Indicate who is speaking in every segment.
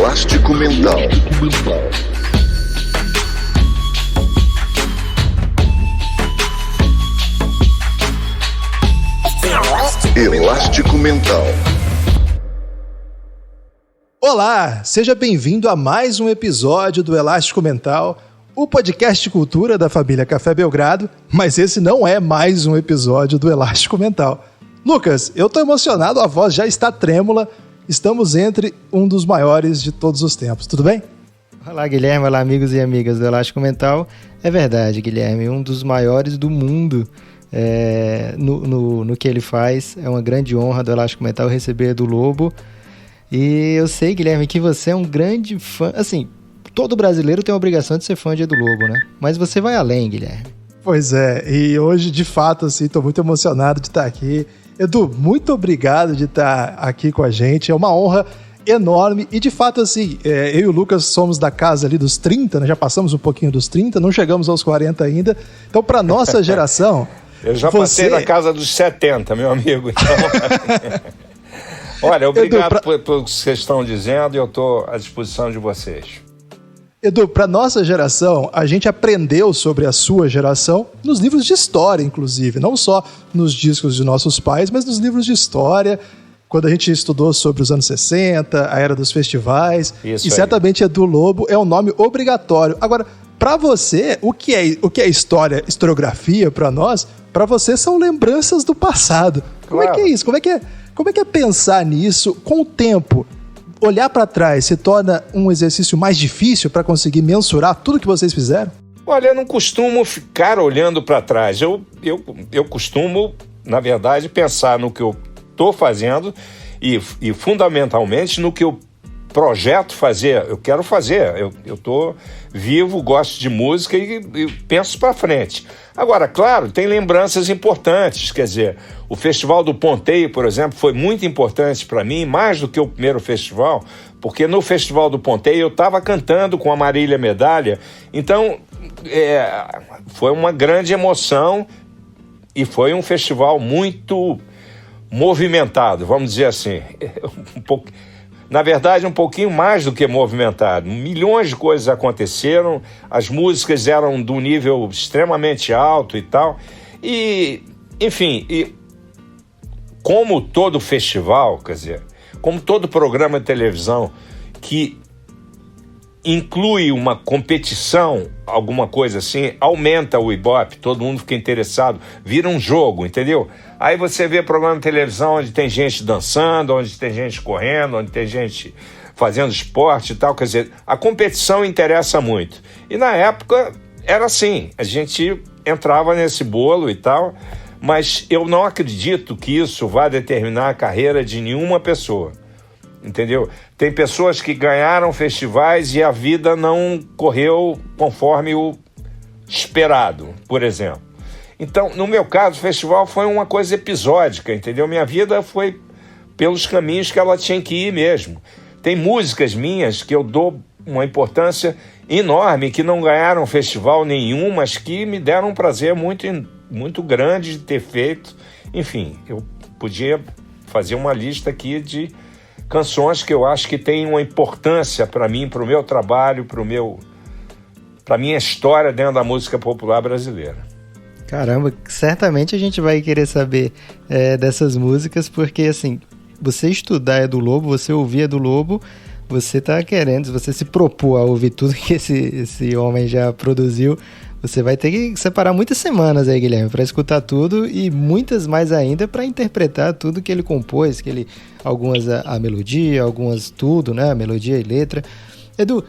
Speaker 1: Elástico Mental. Elástico Mental.
Speaker 2: Olá, seja bem-vindo a mais um episódio do Elástico Mental, o podcast de cultura da família Café Belgrado, mas esse não é mais um episódio do Elástico Mental. Lucas, eu tô emocionado, a voz já está trêmula, estamos entre um dos maiores de todos os tempos, tudo bem?
Speaker 3: Olá, Guilherme, olá, amigos e amigas do Elástico Mental. É verdade, Guilherme, um dos maiores do mundo no que ele faz. É uma grande honra do Elástico Mental receber Edu Lobo. E eu sei, Guilherme, que você é um grande fã, assim, todo brasileiro tem a obrigação de ser fã de Edu Lobo, né? Mas você vai além, Guilherme.
Speaker 2: Pois é, e hoje, de fato, assim, tô muito emocionado de estar aqui. Edu, muito obrigado de estar aqui com a gente, é uma honra enorme e, de fato, assim, eu e o Lucas somos da casa ali dos 30, né? Já passamos um pouquinho dos 30, não chegamos aos 40 ainda, então, para nossa geração...
Speaker 4: Eu já passei na casa dos 70, meu amigo, então... Olha, obrigado pelo que vocês estão dizendo e eu estou à disposição de vocês.
Speaker 2: Edu, para nossa geração, a gente aprendeu sobre a sua geração nos livros de história, inclusive. Não só nos discos de nossos pais, mas nos livros de história, quando a gente estudou sobre os anos 60, a era dos festivais. Isso e aí. Certamente Edu Lobo é um nome obrigatório. Agora, para você, o que é história, historiografia para nós? Para você são lembranças do passado. Como é que é isso? Como é que é pensar nisso com o tempo? Olhar para trás se torna um exercício mais difícil para conseguir mensurar tudo que vocês fizeram?
Speaker 4: Olha, eu não costumo ficar olhando para trás. Eu costumo, na verdade, pensar no que eu estou fazendo e fundamentalmente no que eu projeto fazer. Eu quero fazer. Eu estou vivo, gosto de música e penso para frente. Agora, claro, tem lembranças importantes, quer dizer, o Festival do Ponteio, por exemplo, foi muito importante para mim, mais do que o primeiro festival, porque no Festival do Ponteio eu estava cantando com a Marília Medalha, então foi uma grande emoção e foi um festival muito movimentado, vamos dizer assim, na verdade, um pouquinho mais do que movimentado. Milhões de coisas aconteceram, as músicas eram de um nível extremamente alto e tal. E, enfim, como todo festival, quer dizer, como todo programa de televisão que inclui uma competição, alguma coisa assim, aumenta o Ibope, todo mundo fica interessado, vira um jogo, entendeu? Aí você vê programa de televisão onde tem gente dançando, onde tem gente correndo, onde tem gente fazendo esporte e tal, quer dizer, a competição interessa muito. E na época era assim, a gente entrava nesse bolo e tal, mas eu não acredito que isso vá determinar a carreira de nenhuma pessoa. Entendeu? Tem pessoas que ganharam festivais e a vida não correu conforme o esperado, por exemplo. Então, no meu caso, o festival foi uma coisa episódica, entendeu? Minha vida foi pelos caminhos que ela tinha que ir mesmo. Tem músicas minhas que eu dou uma importância enorme, que não ganharam festival nenhum, mas que me deram um prazer muito, muito grande de ter feito. Enfim, eu podia fazer uma lista aqui de canções que eu acho que têm uma importância para mim, para o meu trabalho, para a minha história dentro da música popular brasileira.
Speaker 3: Caramba, certamente a gente vai querer saber dessas músicas, porque assim, você estudar Edu Lobo, você ouvir Edu Lobo, você tá querendo, se você se propor a ouvir tudo que esse homem já produziu, você vai ter que separar muitas semanas aí, Guilherme, para escutar tudo e muitas mais ainda para interpretar tudo que ele compôs, algumas a melodia, algumas tudo, né? A melodia e letra. Edu...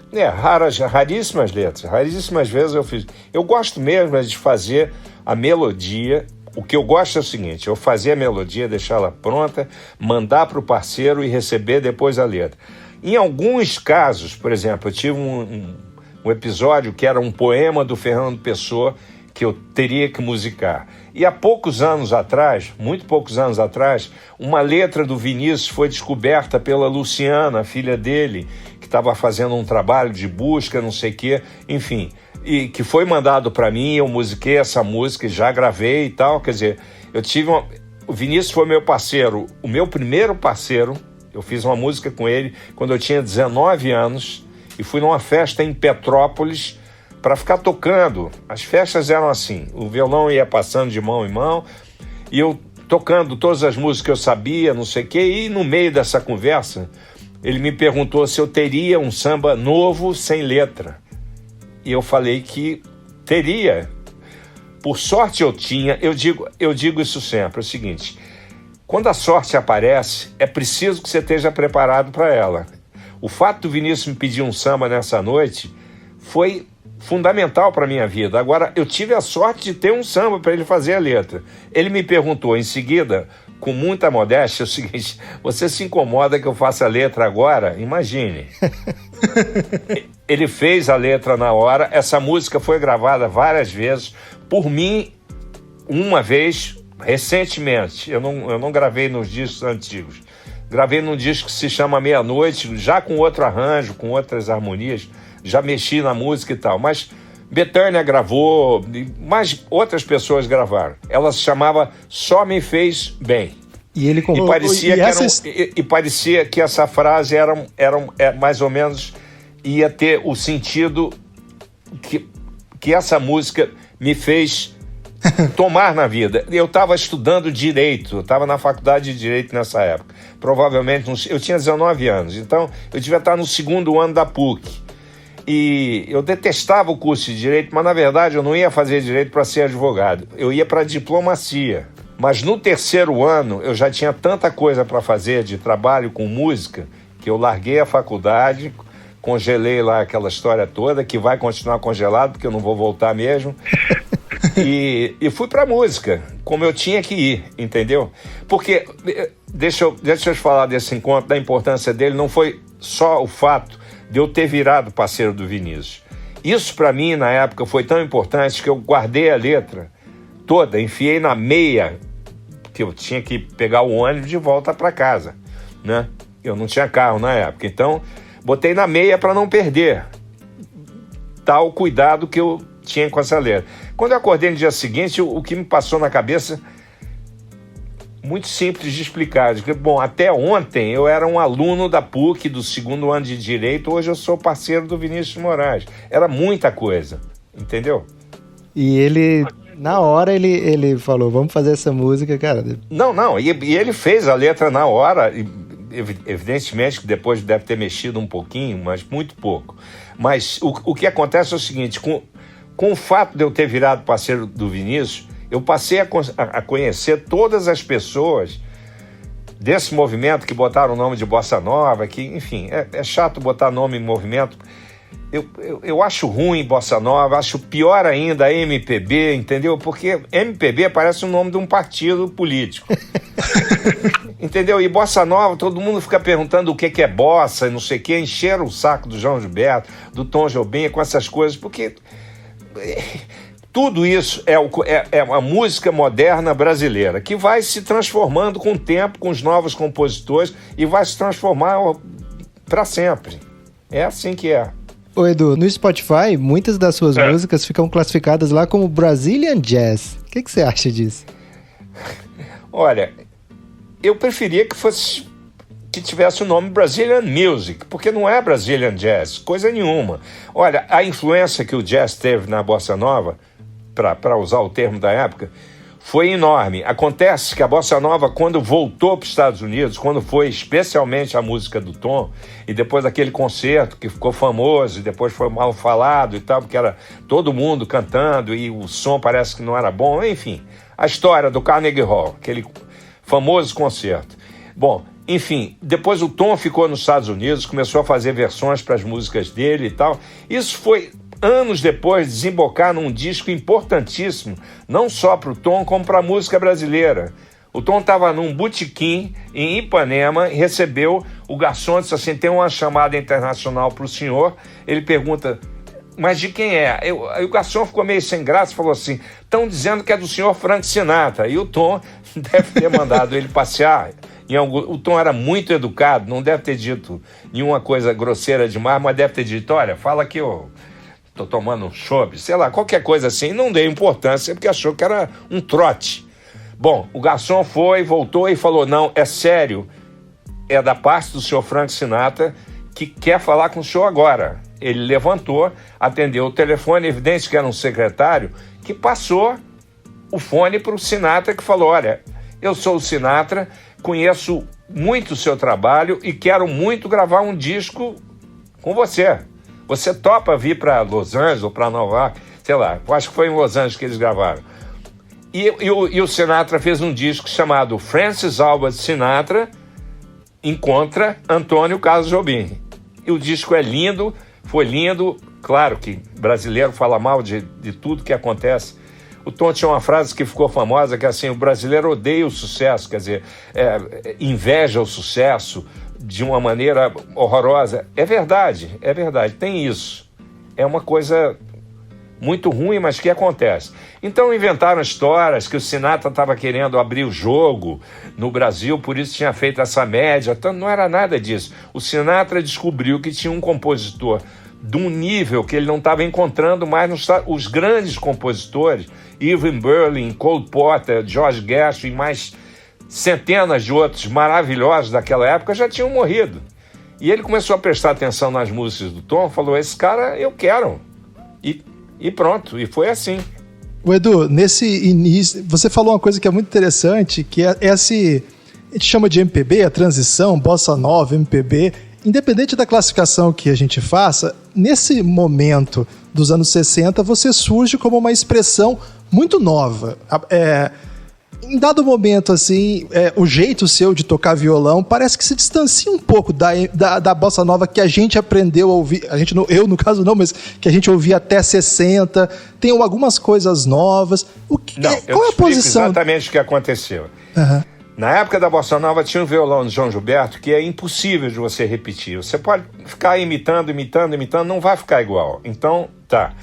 Speaker 4: Raríssimas letras, raríssimas vezes eu fiz. Eu gosto mesmo de fazer a melodia. O que eu gosto é o seguinte, eu fazer a melodia, deixar ela pronta, mandar para o parceiro e receber depois a letra. Em alguns casos, por exemplo, eu tive um episódio que era um poema do Fernando Pessoa que eu teria que musicar. E há poucos anos atrás, muito poucos anos atrás, uma letra do Vinícius foi descoberta pela Luciana, a filha dele, que estava fazendo um trabalho de busca, não sei o quê, enfim, e que foi mandado para mim, eu musiquei essa música, já gravei e tal, quer dizer, eu tive o Vinícius foi meu parceiro, o meu primeiro parceiro Eu fiz uma música com ele quando eu tinha 19 anos e fui numa festa em Petrópolis para ficar tocando. As festas eram assim, o violão ia passando de mão em mão e eu tocando todas as músicas que eu sabia, não sei o quê, e no meio dessa conversa ele me perguntou se eu teria um samba novo sem letra. E eu falei que teria. Por sorte eu tinha, eu digo isso sempre, é o seguinte: quando a sorte aparece, é preciso que você esteja preparado para ela. O fato do Vinícius me pedir um samba nessa noite foi fundamental para a minha vida. Agora, eu tive a sorte de ter um samba para ele fazer a letra. Ele me perguntou em seguida, com muita modéstia, o seguinte: você se incomoda que eu faça a letra agora? Imagine. Ele fez a letra na hora. Essa música foi gravada várias vezes por mim, uma vez recentemente. Eu não gravei nos discos antigos. Gravei num disco que se chama Meia-Noite, já com outro arranjo, com outras harmonias. Já mexi na música e tal. Mas Bethânia gravou, mas outras pessoas gravaram. Ela se chamava Só Me Fez Bem.
Speaker 3: E ele
Speaker 4: parecia que essa frase era mais ou menos, ia ter o sentido que essa música me fez tomar na vida. Eu estava estudando Direito, eu estava na faculdade de Direito nessa época. Provavelmente, eu tinha 19 anos, então eu devia estar no segundo ano da PUC. E eu detestava o curso de Direito, mas na verdade eu não ia fazer Direito para ser advogado. Eu ia para Diplomacia. Mas no terceiro ano eu já tinha tanta coisa para fazer de trabalho com música que eu larguei a faculdade, congelei lá aquela história toda, que vai continuar congelado porque eu não vou voltar mesmo. E fui para música, como eu tinha que ir, entendeu? Porque, deixa eu te falar desse encontro, da importância dele, não foi só o fato de eu ter virado parceiro do Vinícius. Isso para mim, na época, foi tão importante que eu guardei a letra toda, enfiei na meia, que eu tinha que pegar o ônibus de volta para casa, né? Eu não tinha carro na época, então botei na meia para não perder. Tal cuidado que eu tinha com essa letra. Quando eu acordei no dia seguinte, o que me passou na cabeça, muito simples de explicar. Bom, até ontem eu era um aluno da PUC do segundo ano de Direito, hoje eu sou parceiro do Vinícius Moraes. Era muita coisa, entendeu?
Speaker 3: E ele, na hora, ele falou, vamos fazer essa música, cara.
Speaker 4: Não, e ele fez a letra na hora, evidentemente que depois deve ter mexido um pouquinho, mas muito pouco. Mas o que acontece é o seguinte, com o fato de eu ter virado parceiro do Vinícius, eu passei a conhecer todas as pessoas desse movimento que botaram o nome de Bossa Nova, que, enfim, é chato botar nome em movimento. Eu acho ruim Bossa Nova, acho pior ainda a MPB, entendeu? Porque MPB parece o nome de um partido político. Entendeu? E Bossa Nova, todo mundo fica perguntando o que é bossa e não sei o que, encheram o saco do João Gilberto, do Tom Jobim, com essas coisas, porque tudo isso é uma música moderna brasileira que vai se transformando com o tempo, com os novos compositores, e vai se transformar para sempre. É assim que é.
Speaker 3: Ô Edu, no Spotify, muitas das suas músicas ficam classificadas lá como Brazilian Jazz. O que você acha disso?
Speaker 4: Olha, eu preferia que tivesse o nome Brazilian Music, porque não é Brazilian Jazz, coisa nenhuma. Olha, a influência que o jazz teve na Bossa Nova, para usar o termo da época, foi enorme. Acontece que a Bossa Nova, quando voltou para os Estados Unidos, quando foi especialmente a música do Tom, e depois daquele concerto que ficou famoso, e depois foi mal falado e tal, porque era todo mundo cantando e o som parece que não era bom, enfim, a história do Carnegie Hall, aquele famoso concerto. Bom, enfim, depois o Tom ficou nos Estados Unidos, começou a fazer versões para as músicas dele e tal. Isso foi anos depois desembocar num disco importantíssimo, não só para o Tom, como para a música brasileira. O Tom estava num botequim em Ipanema e recebeu, o garçom disse assim, tem uma chamada internacional para o senhor. Ele pergunta, mas de quem é? Aí o garçom ficou meio sem graça e falou assim, estão dizendo que é do senhor Frank Sinatra. E o Tom deve ter mandado ele passear. O Tom era muito educado, não deve ter dito nenhuma coisa grosseira demais, mas deve ter dito, olha, fala que eu tô tomando um chopp, sei lá, qualquer coisa assim. Não dei importância porque achou que era um trote. Bom, o garçom foi, voltou e falou, não, é sério, é da parte do senhor Frank Sinatra, que quer falar com o senhor agora. Ele levantou, atendeu o telefone, evidente que era um secretário, que passou o fone para o Sinatra, que falou: olha, eu sou o Sinatra, conheço muito o seu trabalho e quero muito gravar um disco com você. Você topa vir para Los Angeles ou para Nova York? Sei lá, acho que foi em Los Angeles que eles gravaram. E o Sinatra fez um disco chamado Francis Albert Sinatra Encontra Antônio Carlos Jobim. E o disco é lindo, foi lindo. Claro que brasileiro fala mal de tudo que acontece. O Tom tinha uma frase que ficou famosa, que é assim: o brasileiro odeia o sucesso, quer dizer, inveja o sucesso de uma maneira horrorosa. É verdade, tem isso. É uma coisa muito ruim, mas que acontece. Então inventaram histórias que o Sinatra estava querendo abrir o jogo no Brasil, por isso tinha feito essa média. Então, não era nada disso. O Sinatra descobriu que tinha um compositor de um nível que ele não estava encontrando mais os grandes compositores, Irving Berlin, Cole Porter, George Gershwin e mais centenas de outros maravilhosos daquela época já tinham morrido. E ele começou a prestar atenção nas músicas do Tom, falou: esse cara eu quero. E pronto, e foi assim.
Speaker 2: O Edu, nesse início, você falou uma coisa que é muito interessante, que é esse, a gente chama de MPB, a transição, bossa nova, MPB. Independente da classificação que a gente faça, nesse momento dos anos 60, você surge como uma expressão muito nova. Em dado momento, assim, o jeito seu de tocar violão parece que se distancia um pouco da bossa nova que a gente aprendeu a ouvir. Eu, no caso, não, mas que a gente ouvia até 60. Tem algumas coisas novas. Qual é a posição?
Speaker 4: Exatamente o que aconteceu.
Speaker 2: Uhum.
Speaker 4: Na época da bossa nova tinha um violão de João Gilberto que é impossível de você repetir. Você pode ficar imitando, não vai ficar igual. Então, tá.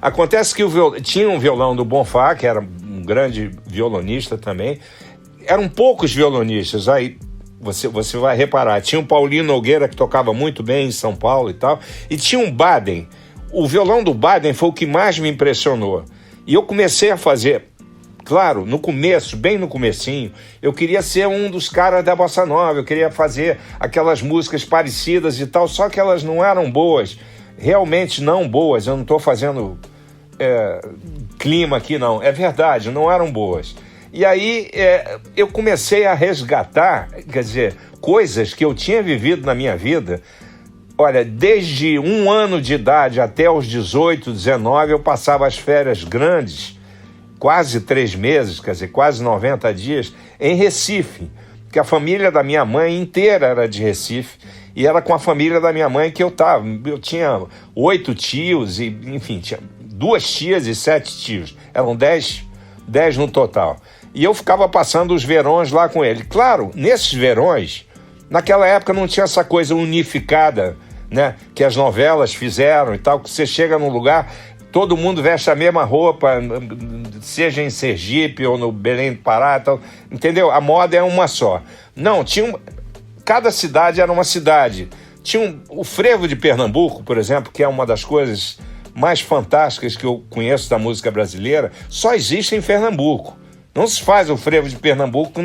Speaker 4: Acontece que tinha um violão do Bonfá, que era um grande violonista também. Eram poucos violonistas, aí você vai reparar. Tinha o Paulinho Nogueira, que tocava muito bem em São Paulo e tal. E tinha um Baden. O violão do Baden foi o que mais me impressionou. E eu comecei a fazer... Claro, no começo, bem no comecinho, eu queria ser um dos caras da bossa nova, eu queria fazer aquelas músicas parecidas e tal, só que elas não eram boas, realmente não boas. Eu não estou fazendo clima aqui, não. É verdade, não eram boas. E aí eu comecei a resgatar, quer dizer, coisas que eu tinha vivido na minha vida. Olha, desde 1 ano de idade até os 18, 19, eu passava as férias grandes, quase 3 meses, quer dizer, quase 90 dias, em Recife, porque a família da minha mãe inteira era de Recife, e era com a família da minha mãe que eu estava. Eu tinha 8 tios, e, enfim, tinha 2 tias e 7 tios. Eram 10 no total. E eu ficava passando os verões lá com ele. Claro, nesses verões, naquela época não tinha essa coisa unificada, né, que as novelas fizeram e tal, que você chega num lugar... Todo mundo veste a mesma roupa, seja em Sergipe ou no Belém do Pará, tal, entendeu? A moda é uma só. Não, cada cidade era uma cidade. Tinha o frevo de Pernambuco, por exemplo, que é uma das coisas mais fantásticas que eu conheço da música brasileira, só existe em Pernambuco. Não se faz o frevo de Pernambuco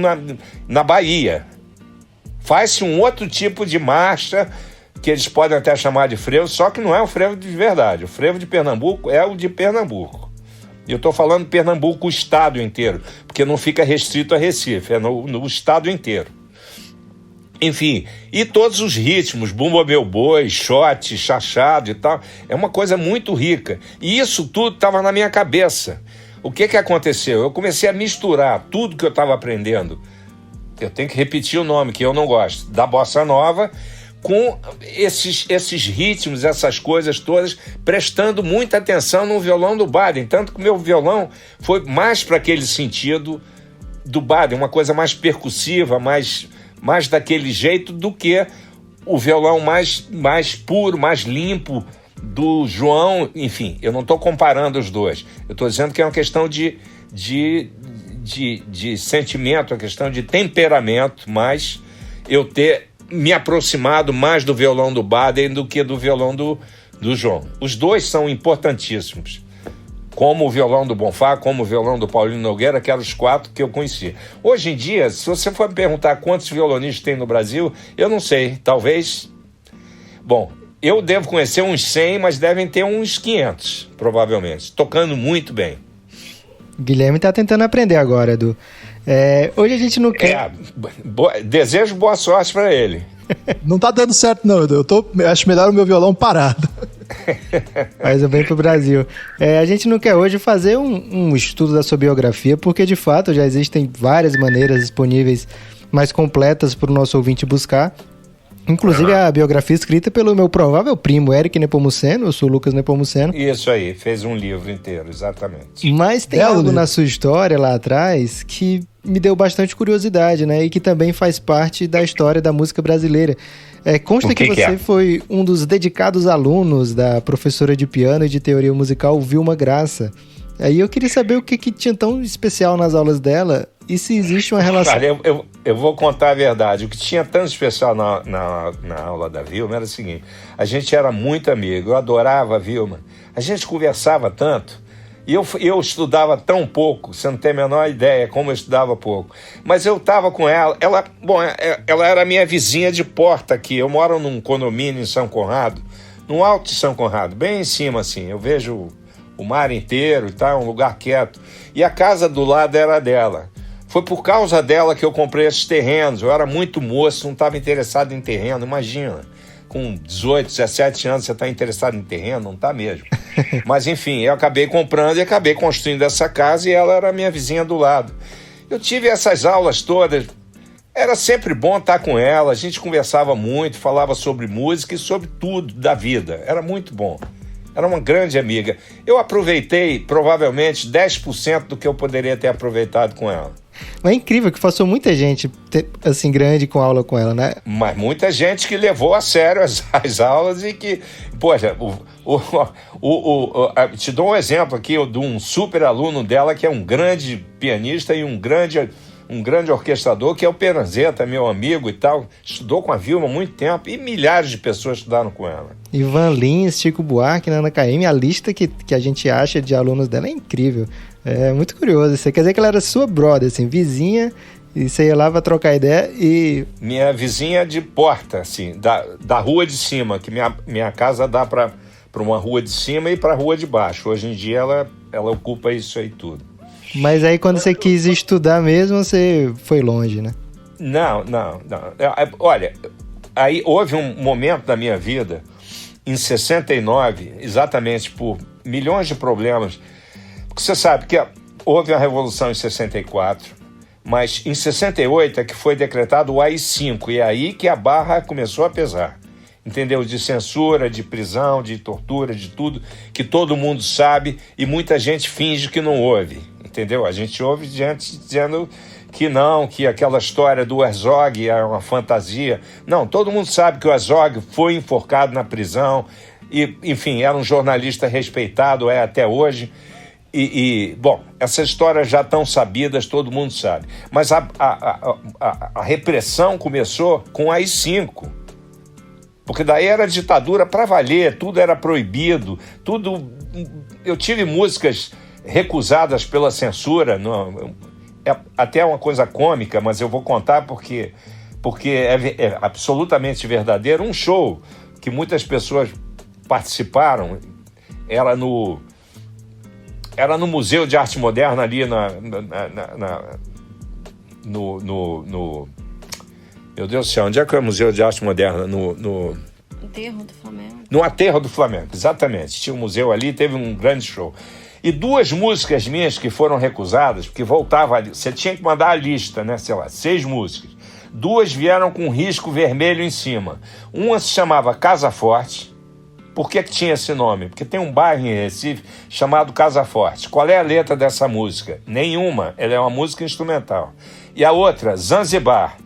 Speaker 4: na Bahia. Faz-se um outro tipo de marcha, que eles podem até chamar de frevo, só que não é o frevo de verdade. O frevo de Pernambuco é o de Pernambuco. E eu estou falando Pernambuco, o estado inteiro, porque não fica restrito a Recife, é no estado inteiro. Enfim, e todos os ritmos, bumba meu boi, shot, chachado e tal, é uma coisa muito rica. E isso tudo estava na minha cabeça. O que aconteceu? Eu comecei a misturar tudo que eu estava aprendendo. Eu tenho que repetir o nome, que eu não gosto, da bossa nova, com esses ritmos, essas coisas todas, prestando muita atenção no violão do Baden. Tanto que o meu violão foi mais para aquele sentido do Baden, uma coisa mais percussiva, mais daquele jeito do que o violão mais puro, mais limpo do João. Enfim, eu não estou comparando os dois. Eu estou dizendo que é uma questão de sentimento, uma questão de temperamento, mas eu ter me aproximado mais do violão do Baden do que do violão do João. Os dois são importantíssimos. como o violão do Bonfá, como o violão do Paulinho Nogueira, que eram os 4 que eu conhecia. Hoje em dia, se você for me perguntar quantos violonistas tem no Brasil, eu não sei, talvez... Bom, eu devo conhecer uns 100, mas devem ter uns 500, provavelmente, tocando muito bem.
Speaker 3: Guilherme tá tentando aprender agora, Edu. Hoje a gente não quer...
Speaker 4: Desejo boa sorte para ele.
Speaker 2: Não tá dando certo não, Edu. Acho melhor o meu violão parado.
Speaker 3: Faz o bem pro Brasil. A gente não quer hoje fazer um estudo da sua biografia, porque de fato já existem várias maneiras disponíveis mais completas para o nosso ouvinte buscar. Inclusive a biografia escrita pelo meu provável primo, Eric Nepomuceno. Eu sou o Lucas Nepomuceno.
Speaker 4: Isso aí, fez um livro inteiro, exatamente.
Speaker 3: Mas tem algo na sua história lá atrás que me deu bastante curiosidade, né? E que também faz parte da história da música brasileira. Consta que você foi um dos dedicados alunos da professora de piano e de teoria musical Vilma Graça. Aí eu queria saber o que tinha tão especial nas aulas dela e se existe uma relação...
Speaker 4: Cara, eu vou contar a verdade. O que tinha tão especial na aula da Vilma era o seguinte: a gente era muito amigo, eu adorava a Vilma, a gente conversava tanto, e eu estudava tão pouco, você não tem a menor ideia como eu estudava pouco, mas eu estava com ela era minha vizinha de porta aqui. Eu moro num condomínio em São Conrado, no alto de São Conrado, bem em cima assim, eu vejo o mar inteiro e tal, um lugar quieto, e a casa do lado era dela. Foi por causa dela que eu comprei esses terrenos. Eu era muito moço, não estava interessado em terreno, imagina, com 18, 17 anos você está interessado em terreno? Não está mesmo. Mas enfim, eu acabei comprando e acabei construindo essa casa, e ela era minha vizinha do lado. Eu tive essas aulas todas, era sempre bom estar com ela, a gente conversava muito, falava sobre música e sobre tudo da vida, era muito bom. Era uma grande amiga. Eu aproveitei provavelmente 10% do que eu poderia ter aproveitado com ela.
Speaker 3: Mas é incrível que passou muita gente assim grande com aula com ela, né?
Speaker 4: Mas muita gente que levou a sério as aulas e que... Poxa, te dou um exemplo aqui de um super aluno dela que é um grande pianista e um grande orquestrador, que é o Peranzeta, meu amigo e tal. Estudou com a Vilma há muito tempo e milhares de pessoas estudaram com ela.
Speaker 3: Ivan Lins, Chico Buarque, Nana Caymmi, a lista que a gente acha de alunos dela é incrível. É muito curioso. Isso quer dizer que ela era sua brother, assim, vizinha, e você ia lá pra trocar ideia e...
Speaker 4: Minha vizinha de porta, assim, da rua de cima, que minha casa dá pra uma rua de cima e pra rua de baixo. Hoje em dia ela ocupa isso aí tudo.
Speaker 3: Mas aí quando você quis estudar mesmo, você foi longe, né?
Speaker 4: Não. Olha, aí houve um momento da minha vida, em 69, exatamente por milhões de problemas. Porque você sabe que houve a Revolução em 64, mas em 68 é que foi decretado o AI-5, e é aí que a barra começou a pesar. Entendeu? De censura, de prisão, de tortura, de tudo, que todo mundo sabe e muita gente finge que não ouve. Entendeu? A gente ouve gente dizendo que não, que aquela história do Herzog é uma fantasia. Não, todo mundo sabe que o Herzog foi enforcado na prisão e, enfim, era um jornalista respeitado, é até hoje. Bom, essas histórias já estão sabidas, todo mundo sabe. Mas a repressão começou com a AI-5. Porque daí era ditadura para valer, tudo era proibido, tudo... Eu tive músicas recusadas pela censura, é até uma coisa cômica, mas eu vou contar porque é absolutamente verdadeiro. Um show que muitas pessoas participaram era no Museu de Arte Moderna ali no meu Deus do céu, onde é que é o Museu de Arte Moderna? No
Speaker 5: Aterro do Flamengo.
Speaker 4: No Aterro do Flamengo, exatamente. Tinha um museu ali, teve um grande show. E 2 músicas minhas que foram recusadas, porque voltava ali, você tinha que mandar a lista, né? Sei lá, 6 músicas. 2 vieram com um risco vermelho em cima. Uma se chamava Casa Forte. Por que tinha esse nome? Porque tem um bairro em Recife chamado Casa Forte. Qual é a letra dessa música? Nenhuma. Ela é uma música instrumental. E a outra, Zanzibar.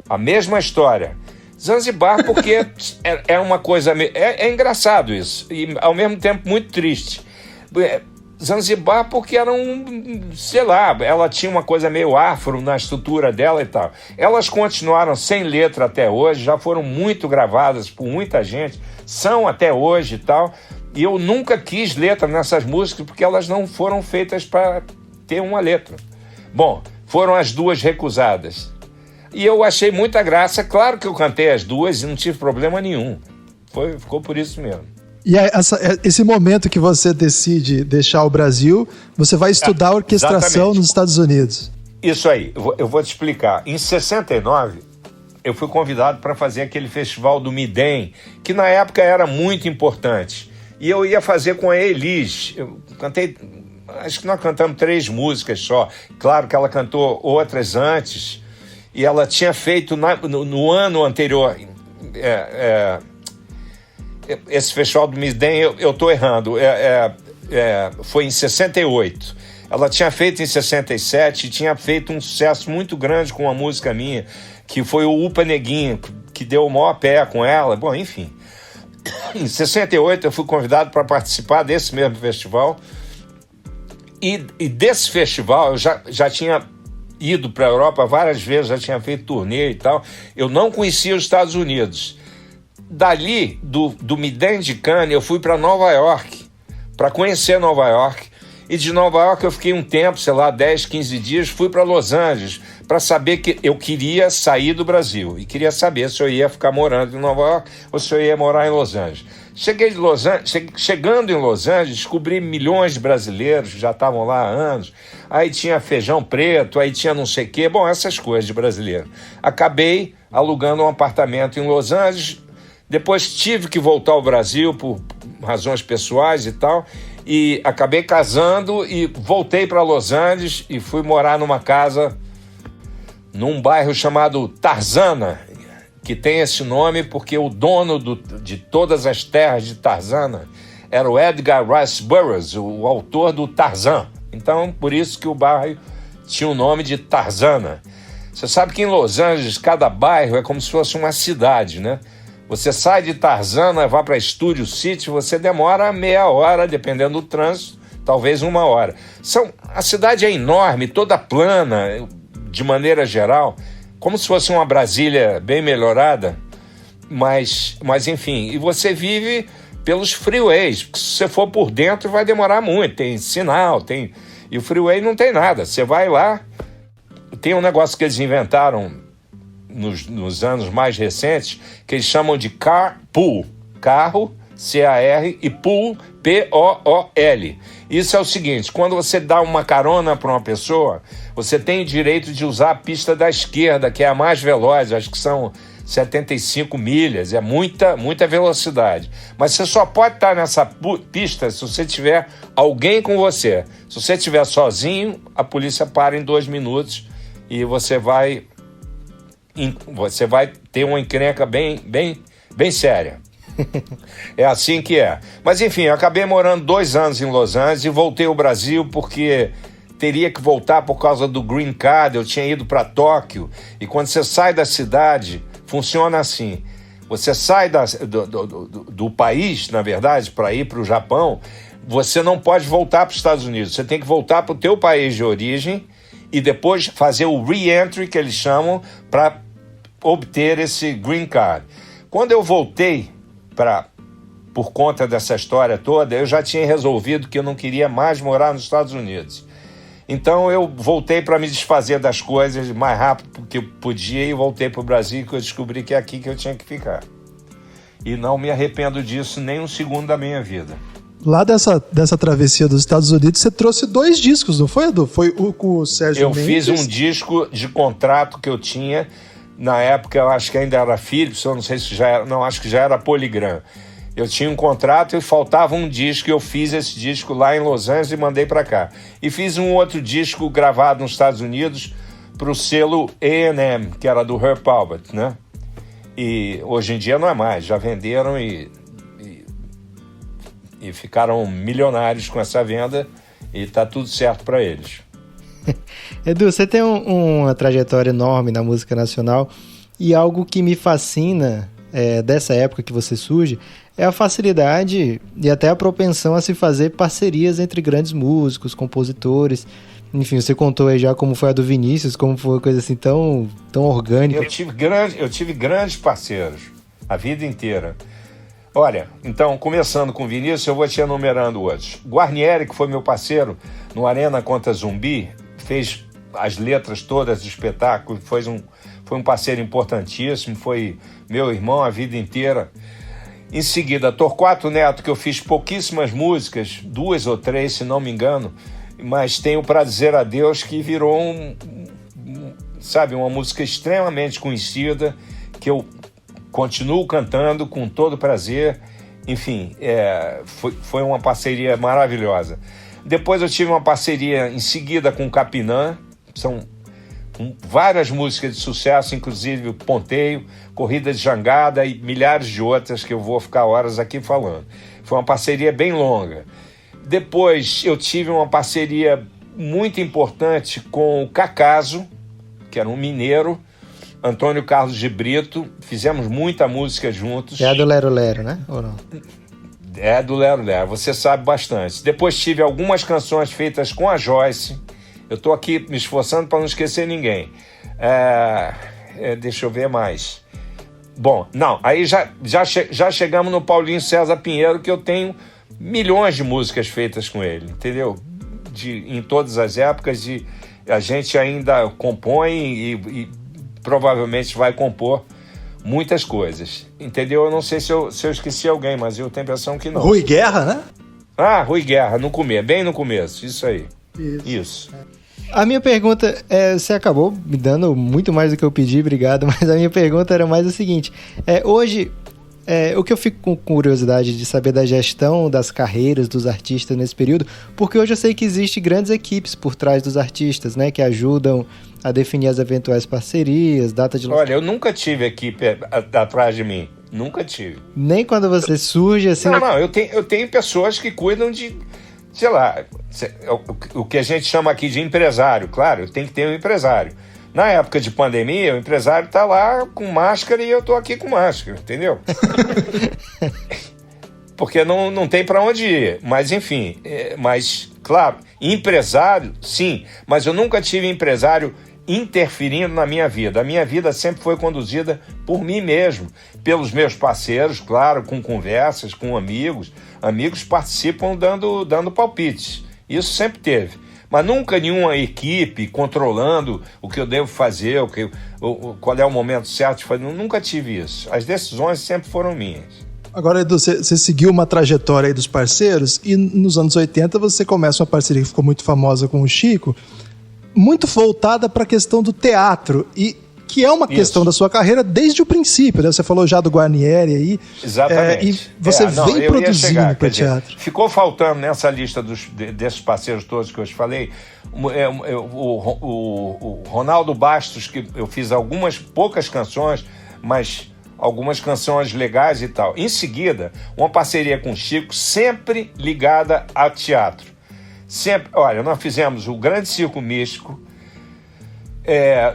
Speaker 4: A mesma história. Zanzibar porque é uma coisa... É engraçado isso. E, ao mesmo tempo, muito triste. Zanzibar porque era sei lá, ela tinha uma coisa meio afro na estrutura dela e tal. Elas continuaram sem letra até hoje, já foram muito gravadas por muita gente, são até hoje e tal. E eu nunca quis letra nessas músicas porque elas não foram feitas para ter uma letra. Bom, foram as duas recusadas. E eu achei muita graça. Claro que eu cantei as duas e não tive problema nenhum. Ficou por isso mesmo.
Speaker 2: E esse momento que você decide deixar o Brasil, você vai estudar orquestração
Speaker 4: exatamente.
Speaker 2: Nos Estados Unidos.
Speaker 4: Isso aí, eu vou te explicar. Em 69, eu fui convidado para fazer aquele festival do Midem, que na época era muito importante. E eu ia fazer com a Elis. Eu cantei, acho que nós cantamos 3 músicas só. Claro que ela cantou outras antes. E ela tinha feito no ano anterior... esse festival do Midem, eu estou errando, foi em 68. Ela tinha feito em 67 e tinha feito um sucesso muito grande com uma música minha, que foi o Upa Neguinho, que deu o maior pé com ela. Bom, enfim. Em 68 eu fui convidado para participar desse mesmo festival. E desse festival eu já tinha ido para a Europa várias vezes, já tinha feito turnê e tal. Eu não conhecia os Estados Unidos. Dali, do Midem de Cannes, eu fui para Nova York, para conhecer Nova York. E de Nova York eu fiquei um tempo, 10, 15 dias, fui para Los Angeles, para saber que eu queria sair do Brasil. E queria saber se eu ia ficar morando em Nova York ou se eu ia morar em Los Angeles. Chegando em Los Angeles, descobri milhões de brasileiros que já estavam lá há anos. Aí tinha feijão preto, aí tinha não sei o quê. Bom, essas coisas de brasileiro. Acabei alugando um apartamento em Los Angeles. Depois tive que voltar ao Brasil por razões pessoais e tal. E acabei casando e voltei para Los Angeles e fui morar numa casa num bairro chamado Tarzana, que tem esse nome porque o dono de todas as terras de Tarzana era o Edgar Rice Burroughs, o autor do Tarzan. Então, por isso que o bairro tinha o nome de Tarzana. Você sabe que em Los Angeles, cada bairro é como se fosse uma cidade, né? Você sai de Tarzana, vai para Studio City, você demora meia hora, dependendo do trânsito, talvez 1 hora. A cidade é enorme, toda plana, de maneira geral, como se fosse uma Brasília bem melhorada, mas enfim, e você vive pelos freeways, porque se você for por dentro vai demorar muito, tem sinal, e o freeway não tem nada, você vai lá, tem um negócio que eles inventaram nos anos mais recentes, que eles chamam de carpool, carro, C-A-R, e pool, P-O-O-L. Isso é o seguinte, quando você dá uma carona para uma pessoa, você tem o direito de usar a pista da esquerda, que é a mais veloz, acho que são 75 milhas, é muita velocidade. Mas você só pode estar nessa pista se você tiver alguém com você. Se você estiver sozinho, a polícia para em 2 minutos e você vai ter uma encrenca bem séria. É assim que é. Mas enfim, eu acabei morando 2 anos em Los Angeles e voltei ao Brasil porque teria que voltar por causa do Green Card. Eu tinha ido para Tóquio e quando você sai da cidade, funciona assim. Você sai do país, na verdade, para ir para o Japão, você não pode voltar para os Estados Unidos. Você tem que voltar para o teu país de origem e depois fazer o re-entry, que eles chamam, para obter esse Green Card. Quando eu voltei por conta dessa história toda, eu já tinha resolvido que eu não queria mais morar nos Estados Unidos. Então eu voltei para me desfazer das coisas mais rápido que eu podia e voltei para o Brasil, que eu descobri que é aqui que eu tinha que ficar. E não me arrependo disso nem um segundo da minha vida.
Speaker 2: Lá dessa travessia dos Estados Unidos, você trouxe 2 discos, não foi, Edu? Foi o com o Sérgio Mendes.
Speaker 4: Eu fiz um disco de contrato que eu tinha. Na época, eu acho que ainda era Philips, eu não sei se já era, não, acho que já era Polygram. Eu tinha um contrato e faltava um disco, e eu fiz esse disco lá em Los Angeles e mandei para cá. E fiz um outro disco gravado nos Estados Unidos para o selo A&M, que era do Herb Alpert, né? E hoje em dia não é mais, já venderam e ficaram milionários com essa venda e tá tudo certo para eles.
Speaker 3: Edu, você tem uma trajetória enorme na música nacional e algo que me fascina dessa época que você surge é a facilidade e até a propensão a se fazer parcerias entre grandes músicos, compositores. Enfim, você contou aí já como foi a do Vinícius, como foi uma coisa assim tão orgânica.
Speaker 4: Eu tive grandes parceiros a vida inteira. Olha, então, começando com Vinícius, eu vou te enumerando outros. Guarnieri, que foi meu parceiro no Arena contra Zumbi, fez as letras todas do espetáculo, foi um parceiro importantíssimo, foi meu irmão a vida inteira. Em seguida, Torquato Neto, que eu fiz pouquíssimas músicas, 2 ou 3, se não me engano, mas tenho Pra Dizer Adeus, que virou uma música extremamente conhecida, que eu continuo cantando com todo prazer. Enfim, foi uma parceria maravilhosa. Depois eu tive uma parceria em seguida com o Capinã, são várias músicas de sucesso, inclusive o Ponteio, Corrida de Jangada e milhares de outras que eu vou ficar horas aqui falando. Foi uma parceria bem longa. Depois eu tive uma parceria muito importante com o Cacaso, que era um mineiro, Antônio Carlos de Brito, fizemos muita música juntos.
Speaker 3: É a do Lero Lero, né? Ou não?
Speaker 4: É do Lero Lero, você sabe bastante. Depois tive algumas canções feitas com a Joyce. Eu estou aqui me esforçando para não esquecer ninguém. Deixa eu ver mais. Bom, não, aí já chegamos no Paulinho César Pinheiro, que eu tenho milhões de músicas feitas com ele, entendeu? Em todas as épocas, e a gente ainda compõe e provavelmente vai compor muitas coisas, entendeu? Eu não sei se eu esqueci alguém, mas eu tenho a impressão que não.
Speaker 2: Rui Guerra, né?
Speaker 4: Rui Guerra, bem no começo, isso aí. Isso.
Speaker 3: A minha pergunta você acabou me dando muito mais do que eu pedi, obrigado, mas a minha pergunta era mais o seguinte, hoje, o que eu fico com curiosidade de saber da gestão das carreiras dos artistas nesse período, porque hoje eu sei que existem grandes equipes por trás dos artistas, né, que ajudam a definir as eventuais parcerias, data de...
Speaker 4: Olha, eu nunca tive equipe atrás de mim, nunca tive.
Speaker 3: Nem quando você surge assim...
Speaker 4: Não, eu tenho pessoas que cuidam de, sei lá, o que a gente chama aqui de empresário, claro, tem que ter um empresário. Na época de pandemia, o empresário tá lá com máscara e eu tô aqui com máscara, entendeu? Porque não tem para onde ir. Mas, enfim, mas, claro, empresário, sim, mas eu nunca tive empresário interferindo na minha vida. A minha vida sempre foi conduzida por mim mesmo, pelos meus parceiros, claro, com conversas, com amigos. Amigos participam dando palpites. Isso sempre teve. Mas nunca nenhuma equipe controlando o que eu devo fazer, qual é o momento certo de fazer. Nunca tive isso. As decisões sempre foram minhas.
Speaker 2: Agora, Edu, você seguiu uma trajetória aí dos parceiros e nos anos 80 você começa uma parceria que ficou muito famosa com o Chico, muito voltada para a questão do teatro, e que é uma questão da sua carreira desde o princípio, né? Você falou já do Guarnieri aí.
Speaker 4: Exatamente.
Speaker 2: E você vem produzindo para teatro.
Speaker 4: Ficou faltando nessa lista desses parceiros todos que eu te falei, o Ronaldo Bastos, que eu fiz poucas canções, mas algumas canções legais e tal. Em seguida, uma parceria com o Chico, sempre ligada a teatro. Sempre, olha, nós fizemos o Grande Circo Místico,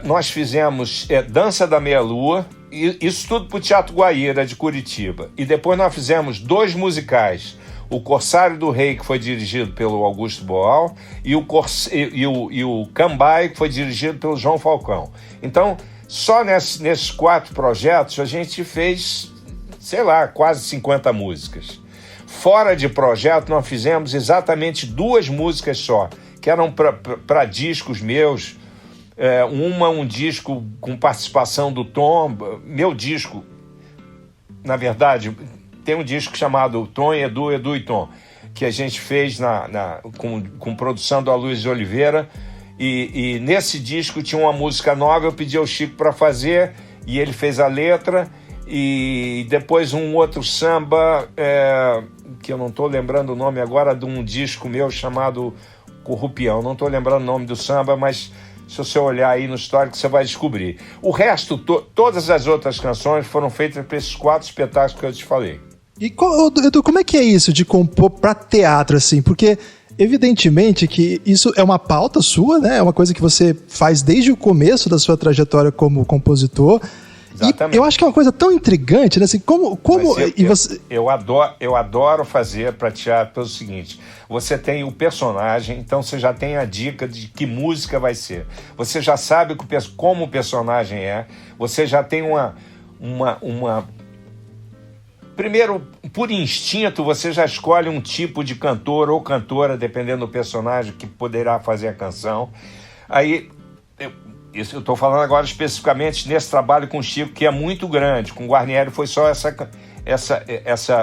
Speaker 4: nós fizemos Dança da Meia-Lua, isso tudo para o Teatro Guaíra de Curitiba. E depois nós fizemos 2 musicais, o Corsário do Rei, que foi dirigido pelo Augusto Boal, e o Cambai, que foi dirigido pelo João Falcão. Então, só nesses 4 projetos a gente fez, sei lá, quase 50 músicas. Fora de projeto, nós fizemos exatamente 2 músicas só, que eram para discos meus. Um disco com participação do Tom, meu disco, na verdade, tem um disco chamado Tom, Edu e Tom, que a gente fez com produção do Aloysio Oliveira, e nesse disco tinha uma música nova, eu pedi ao Chico para fazer, e ele fez a letra, e depois um outro samba, que eu não estou lembrando o nome agora, de um disco meu chamado Corrupião, não estou lembrando o nome do samba, mas se você olhar aí no histórico você vai descobrir. O resto, todas as outras canções foram feitas para esses 4 espetáculos que eu te falei.
Speaker 2: E, Edu, como é que é isso de compor para teatro, assim? Porque evidentemente que isso é uma pauta sua, né? É uma coisa que você faz desde o começo da sua trajetória como compositor. Exatamente. E eu acho que é uma coisa tão intrigante, né? Assim, como
Speaker 4: eu adoro fazer para teatro pelo seguinte: você tem o personagem, então você já tem a dica de que música vai ser. Você já sabe como o personagem é. Você já tem uma primeiro, por instinto, você já escolhe um tipo de cantor ou cantora, dependendo do personagem que poderá fazer a canção. Aí, isso eu estou falando agora especificamente nesse trabalho com o Chico, que é muito grande. Com o Guarnieri foi só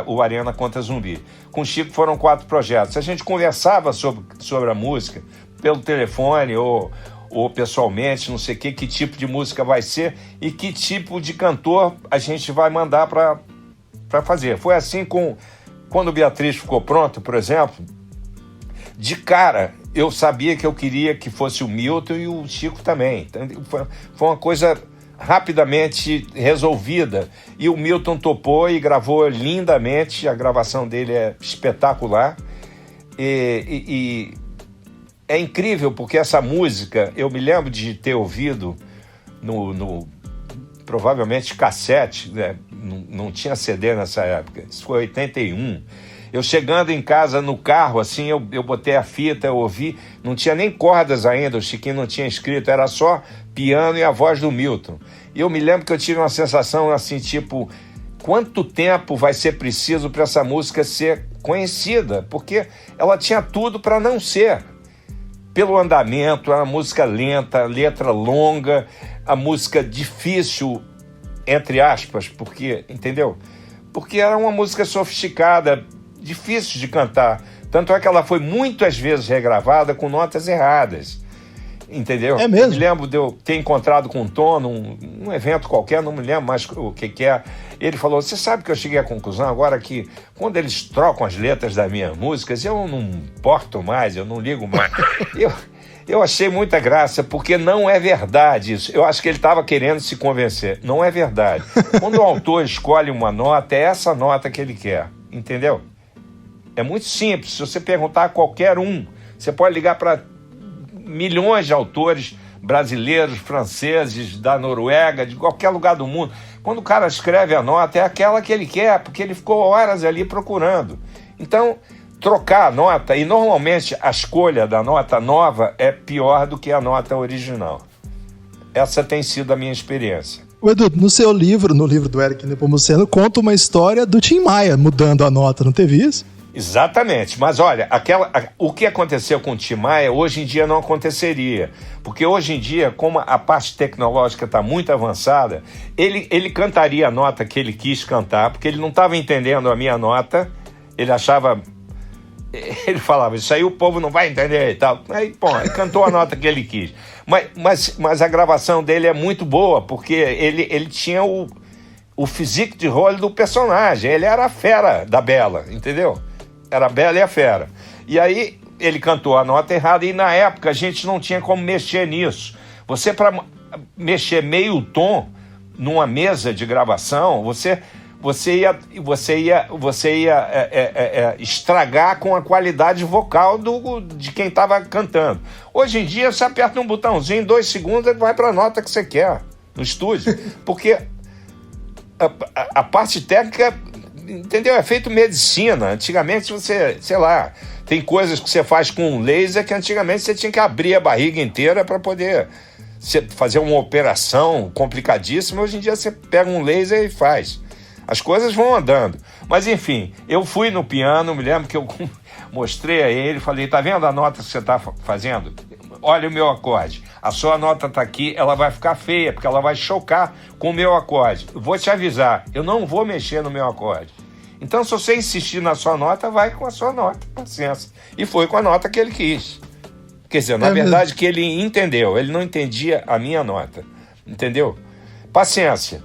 Speaker 4: o Arena contra Zumbi. Com o Chico foram 4 projetos. A gente conversava sobre a música pelo telefone ou pessoalmente, não sei o que tipo de música vai ser e que tipo de cantor a gente vai mandar para fazer. Foi assim quando Beatriz ficou pronta, por exemplo, de cara eu sabia que eu queria que fosse o Milton e o Chico também. Então, foi uma coisa rapidamente resolvida. E o Milton topou e gravou lindamente, a gravação dele é espetacular. E é incrível, porque essa música, eu me lembro de ter ouvido no provavelmente cassete, né? Não tinha CD nessa época, isso foi 81. Eu chegando em casa no carro, assim, eu botei a fita, eu ouvi, não tinha nem cordas ainda, o Chiquinho não tinha escrito, era só piano e a voz do Milton. E eu me lembro que eu tive uma sensação assim, tipo, quanto tempo vai ser preciso para essa música ser conhecida? Porque ela tinha tudo para não ser. Pelo andamento, a música lenta, a letra longa, a música difícil, entre aspas, porque, entendeu? Porque era uma música sofisticada, difícil de cantar. Tanto é que ela foi muitas vezes regravada com notas erradas. Entendeu?
Speaker 2: É mesmo?
Speaker 4: Eu me lembro de eu ter encontrado com o Tom num evento qualquer, não me lembro mais o que é. Ele falou, você sabe que eu cheguei à conclusão agora que quando eles trocam as letras das minhas músicas, eu não importo mais, eu não ligo mais. Eu achei muita graça, porque não é verdade isso. Eu acho que ele estava querendo se convencer. Não é verdade. Quando o autor escolhe uma nota, é essa nota que ele quer. Entendeu? É muito simples. Se você perguntar a qualquer um, você pode ligar para milhões de autores brasileiros, franceses, da Noruega, de qualquer lugar do mundo. Quando o cara escreve a nota, é aquela que ele quer, porque ele ficou horas ali procurando. Então, trocar a nota, e normalmente a escolha da nota nova é pior do que a nota original. Essa tem sido a minha experiência.
Speaker 2: O Edu, no seu livro, no livro do Eric Nepomuceno, conta uma história do Tim Maia mudando a nota, não teve isso?
Speaker 4: Exatamente, mas olha, o que aconteceu com o Tim Maia hoje em dia não aconteceria, porque hoje em dia, como a parte tecnológica está muito avançada, ele cantaria a nota que ele quis cantar, porque ele não estava entendendo a minha nota, ele falava, isso aí o povo não vai entender e tal, aí ele cantou a nota que ele quis, mas a gravação dele é muito boa, porque ele tinha o physique de role do personagem, ele era a fera da Bela, entendeu? Era a Bela e a Fera. E aí ele cantou a nota errada e na época a gente não tinha como mexer nisso. Você, para mexer meio tom numa mesa de gravação, você ia estragar com a qualidade vocal de quem estava cantando. Hoje em dia você aperta um botãozinho, em 2 segundos ele vai para a nota que você quer no estúdio. Porque a parte técnica, entendeu? É feito medicina. Antigamente você, sei lá, tem coisas que você faz com um laser que antigamente você tinha que abrir a barriga inteira para poder fazer uma operação complicadíssima. Hoje em dia você pega um laser e faz. As coisas vão andando. Mas enfim, eu fui no piano, me lembro que eu mostrei a ele, falei, tá vendo a nota que você tá fazendo? Olha o meu acorde. A sua nota tá aqui, ela vai ficar feia, porque ela vai chocar com o meu acorde. Eu vou te avisar, eu não vou mexer no meu acorde. Então, se você insistir na sua nota, vai com a sua nota, paciência. E foi com a nota que ele quis. Quer dizer, na verdade, que ele entendeu. Ele não entendia a minha nota. Entendeu? Paciência.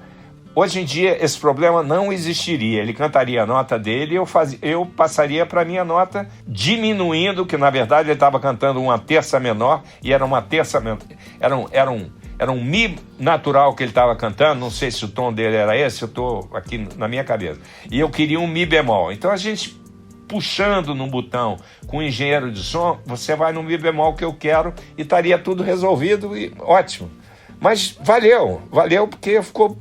Speaker 4: Hoje em dia, esse problema não existiria. Ele cantaria a nota dele e eu passaria para a minha nota diminuindo, que na verdade ele estava cantando uma terça menor, e era uma terça menor. Era um Mi natural que ele estava cantando, não sei se o tom dele era esse, eu estou aqui na minha cabeça. E eu queria um Mi bemol. Então a gente, puxando no botão com o engenheiro de som, você vai no Mi bemol que eu quero e estaria tudo resolvido e ótimo. Mas valeu porque ficou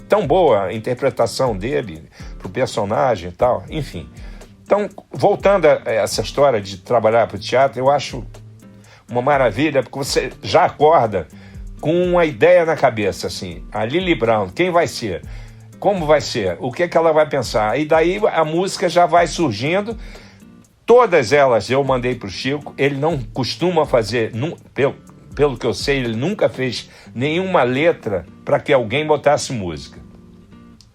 Speaker 4: tão boa a interpretação dele pro personagem e tal, enfim. Então, voltando a essa história de trabalhar pro teatro, eu acho uma maravilha, porque você já acorda com uma ideia na cabeça, assim, a Lily Brown, quem vai ser? Como vai ser? O que ela vai pensar? E daí a música já vai surgindo. Todas elas eu mandei para o Chico. Ele não costuma fazer, pelo que eu sei, ele nunca fez nenhuma letra para que alguém botasse música.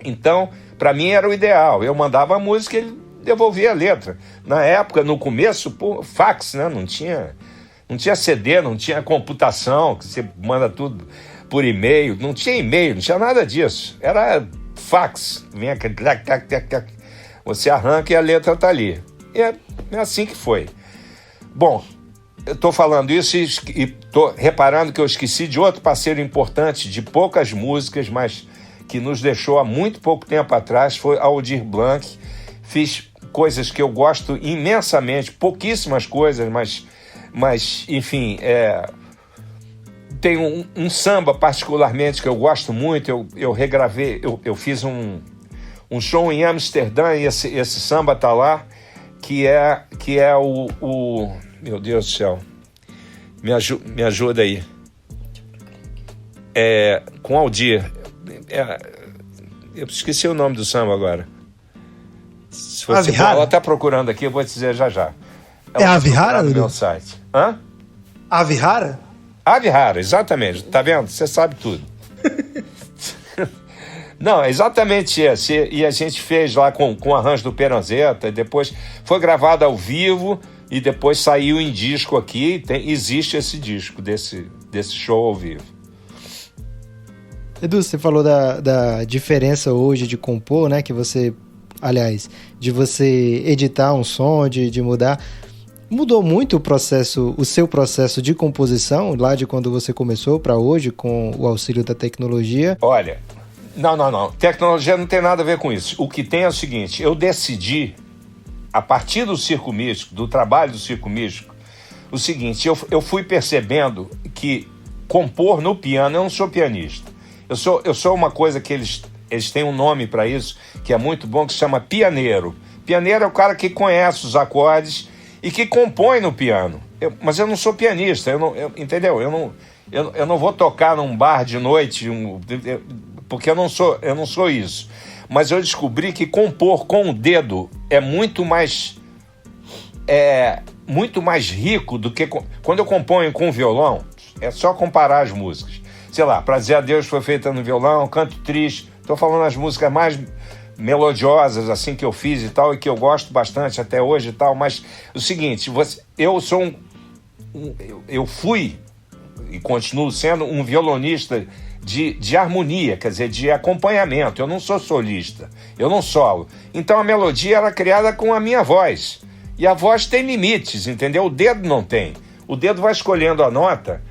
Speaker 4: Então, para mim era o ideal. Eu mandava a música e ele devolvia a letra. Na época, no começo, fax, né? Não tinha CD, não tinha computação, que você manda tudo por e-mail. Não tinha e-mail, não tinha nada disso. Era fax. Vem aquele... Você arranca e a letra está ali. E é assim que foi. Bom, eu estou falando isso e estou reparando que eu esqueci de outro parceiro importante, de poucas músicas, mas que nos deixou há muito pouco tempo atrás, foi Aldir Blanc. Fiz coisas que eu gosto imensamente, pouquíssimas coisas, mas enfim, tem um samba particularmente que eu gosto muito. Eu regravei, eu fiz um show em Amsterdã e esse samba tá lá, que é o meu Deus do céu, me ajuda aí, com Aldir, eu esqueci o nome do samba agora. Se você for, ela tá procurando aqui, eu vou te dizer já.
Speaker 2: É Avihara?
Speaker 4: No meu site. Hã?
Speaker 2: Avihara?
Speaker 4: Avihara, exatamente. Tá vendo? Você sabe tudo. Não, exatamente esse. E a gente fez lá com o arranjo do Peranzetta, depois foi gravado ao vivo e depois saiu em disco aqui. Existe esse disco desse show ao vivo.
Speaker 3: Edu, você falou da diferença hoje de compor, né? Que você, aliás, de você editar um som, de mudar. Mudou muito o seu processo de composição, lá de quando você começou para hoje, com o auxílio da tecnologia?
Speaker 4: Olha, não. Tecnologia não tem nada a ver com isso. O que tem é o seguinte, eu decidi, a partir do Circo Místico, do trabalho do Circo Místico, o seguinte, eu fui percebendo que compor no piano, eu não sou pianista. Eu sou uma coisa que eles têm um nome para isso, que é muito bom, que se chama pianeiro. Pianeiro é o cara que conhece os acordes e que compõe no piano. Mas eu não sou pianista, entendeu? Eu não vou tocar num bar de noite, porque eu não sou isso. Mas eu descobri que compor com o dedo é muito mais rico do que... Quando eu componho com violão, é só comparar as músicas. Sei lá, Pra Dizer Adeus foi feita no violão, Canto Triste, estou falando as músicas mais melodiosas assim que eu fiz e tal, e que eu gosto bastante até hoje e tal, mas o seguinte, eu sou eu fui e continuo sendo um violonista de harmonia, quer dizer, de acompanhamento. Eu não sou solista, eu não solo. Então a melodia era criada com a minha voz, e a voz tem limites, entendeu? O dedo não tem. O dedo vai escolhendo a nota,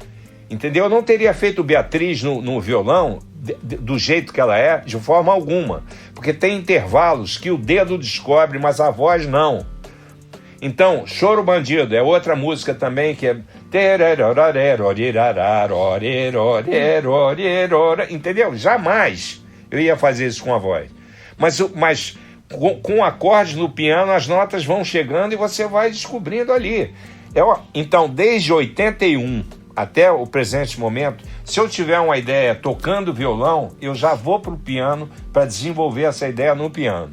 Speaker 4: entendeu? Eu não teria feito Beatriz no violão do jeito que ela é, de forma alguma, porque tem intervalos que o dedo descobre, mas a voz não. Então, Choro Bandido é outra música também que é... Entendeu? Jamais eu ia fazer isso com a voz. Mas com acordes no piano, as notas vão chegando e você vai descobrindo ali. Então, desde 81 até o presente momento, se eu tiver uma ideia tocando violão, eu já vou para o piano para desenvolver essa ideia no piano.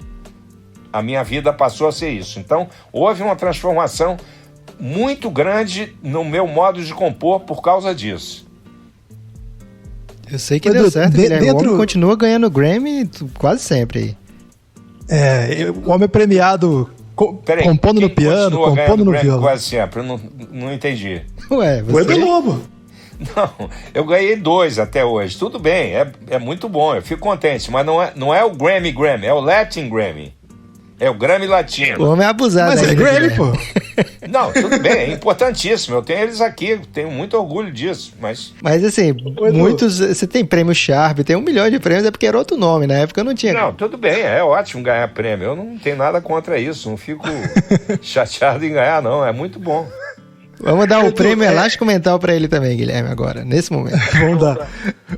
Speaker 4: A minha vida passou a ser isso. Então, houve uma transformação muito grande no meu modo de compor por causa disso.
Speaker 3: Eu sei que deu certo, Guilherme. O homem continua ganhando Grammy quase sempre aí.
Speaker 2: O homem é premiado compondo no piano, compondo no violão.
Speaker 4: Quase sempre, eu não entendi.
Speaker 3: Ué,
Speaker 2: você... Foi do Lobo.
Speaker 4: Não, eu ganhei 2 até hoje. Tudo bem, é muito bom, eu fico contente. Mas não é o Grammy, é o Latin Grammy. É o Grammy Latino.
Speaker 3: O homem é abusado.
Speaker 2: Mas é Grammy, pô.
Speaker 4: Não, tudo bem, é importantíssimo. Eu tenho eles aqui, tenho muito orgulho disso. Mas
Speaker 3: assim, muitos... Você tem prêmio Sharp, tem 1 milhão de prêmios, é porque era outro nome. Na época eu não tinha.
Speaker 4: Não, tudo bem, é ótimo ganhar prêmio. Eu não tenho nada contra isso. Não fico chateado em ganhar, não. É muito bom.
Speaker 3: Vamos dar o prêmio Elástico Mental pra ele também, Guilherme, agora, nesse momento.
Speaker 2: Vamos dar.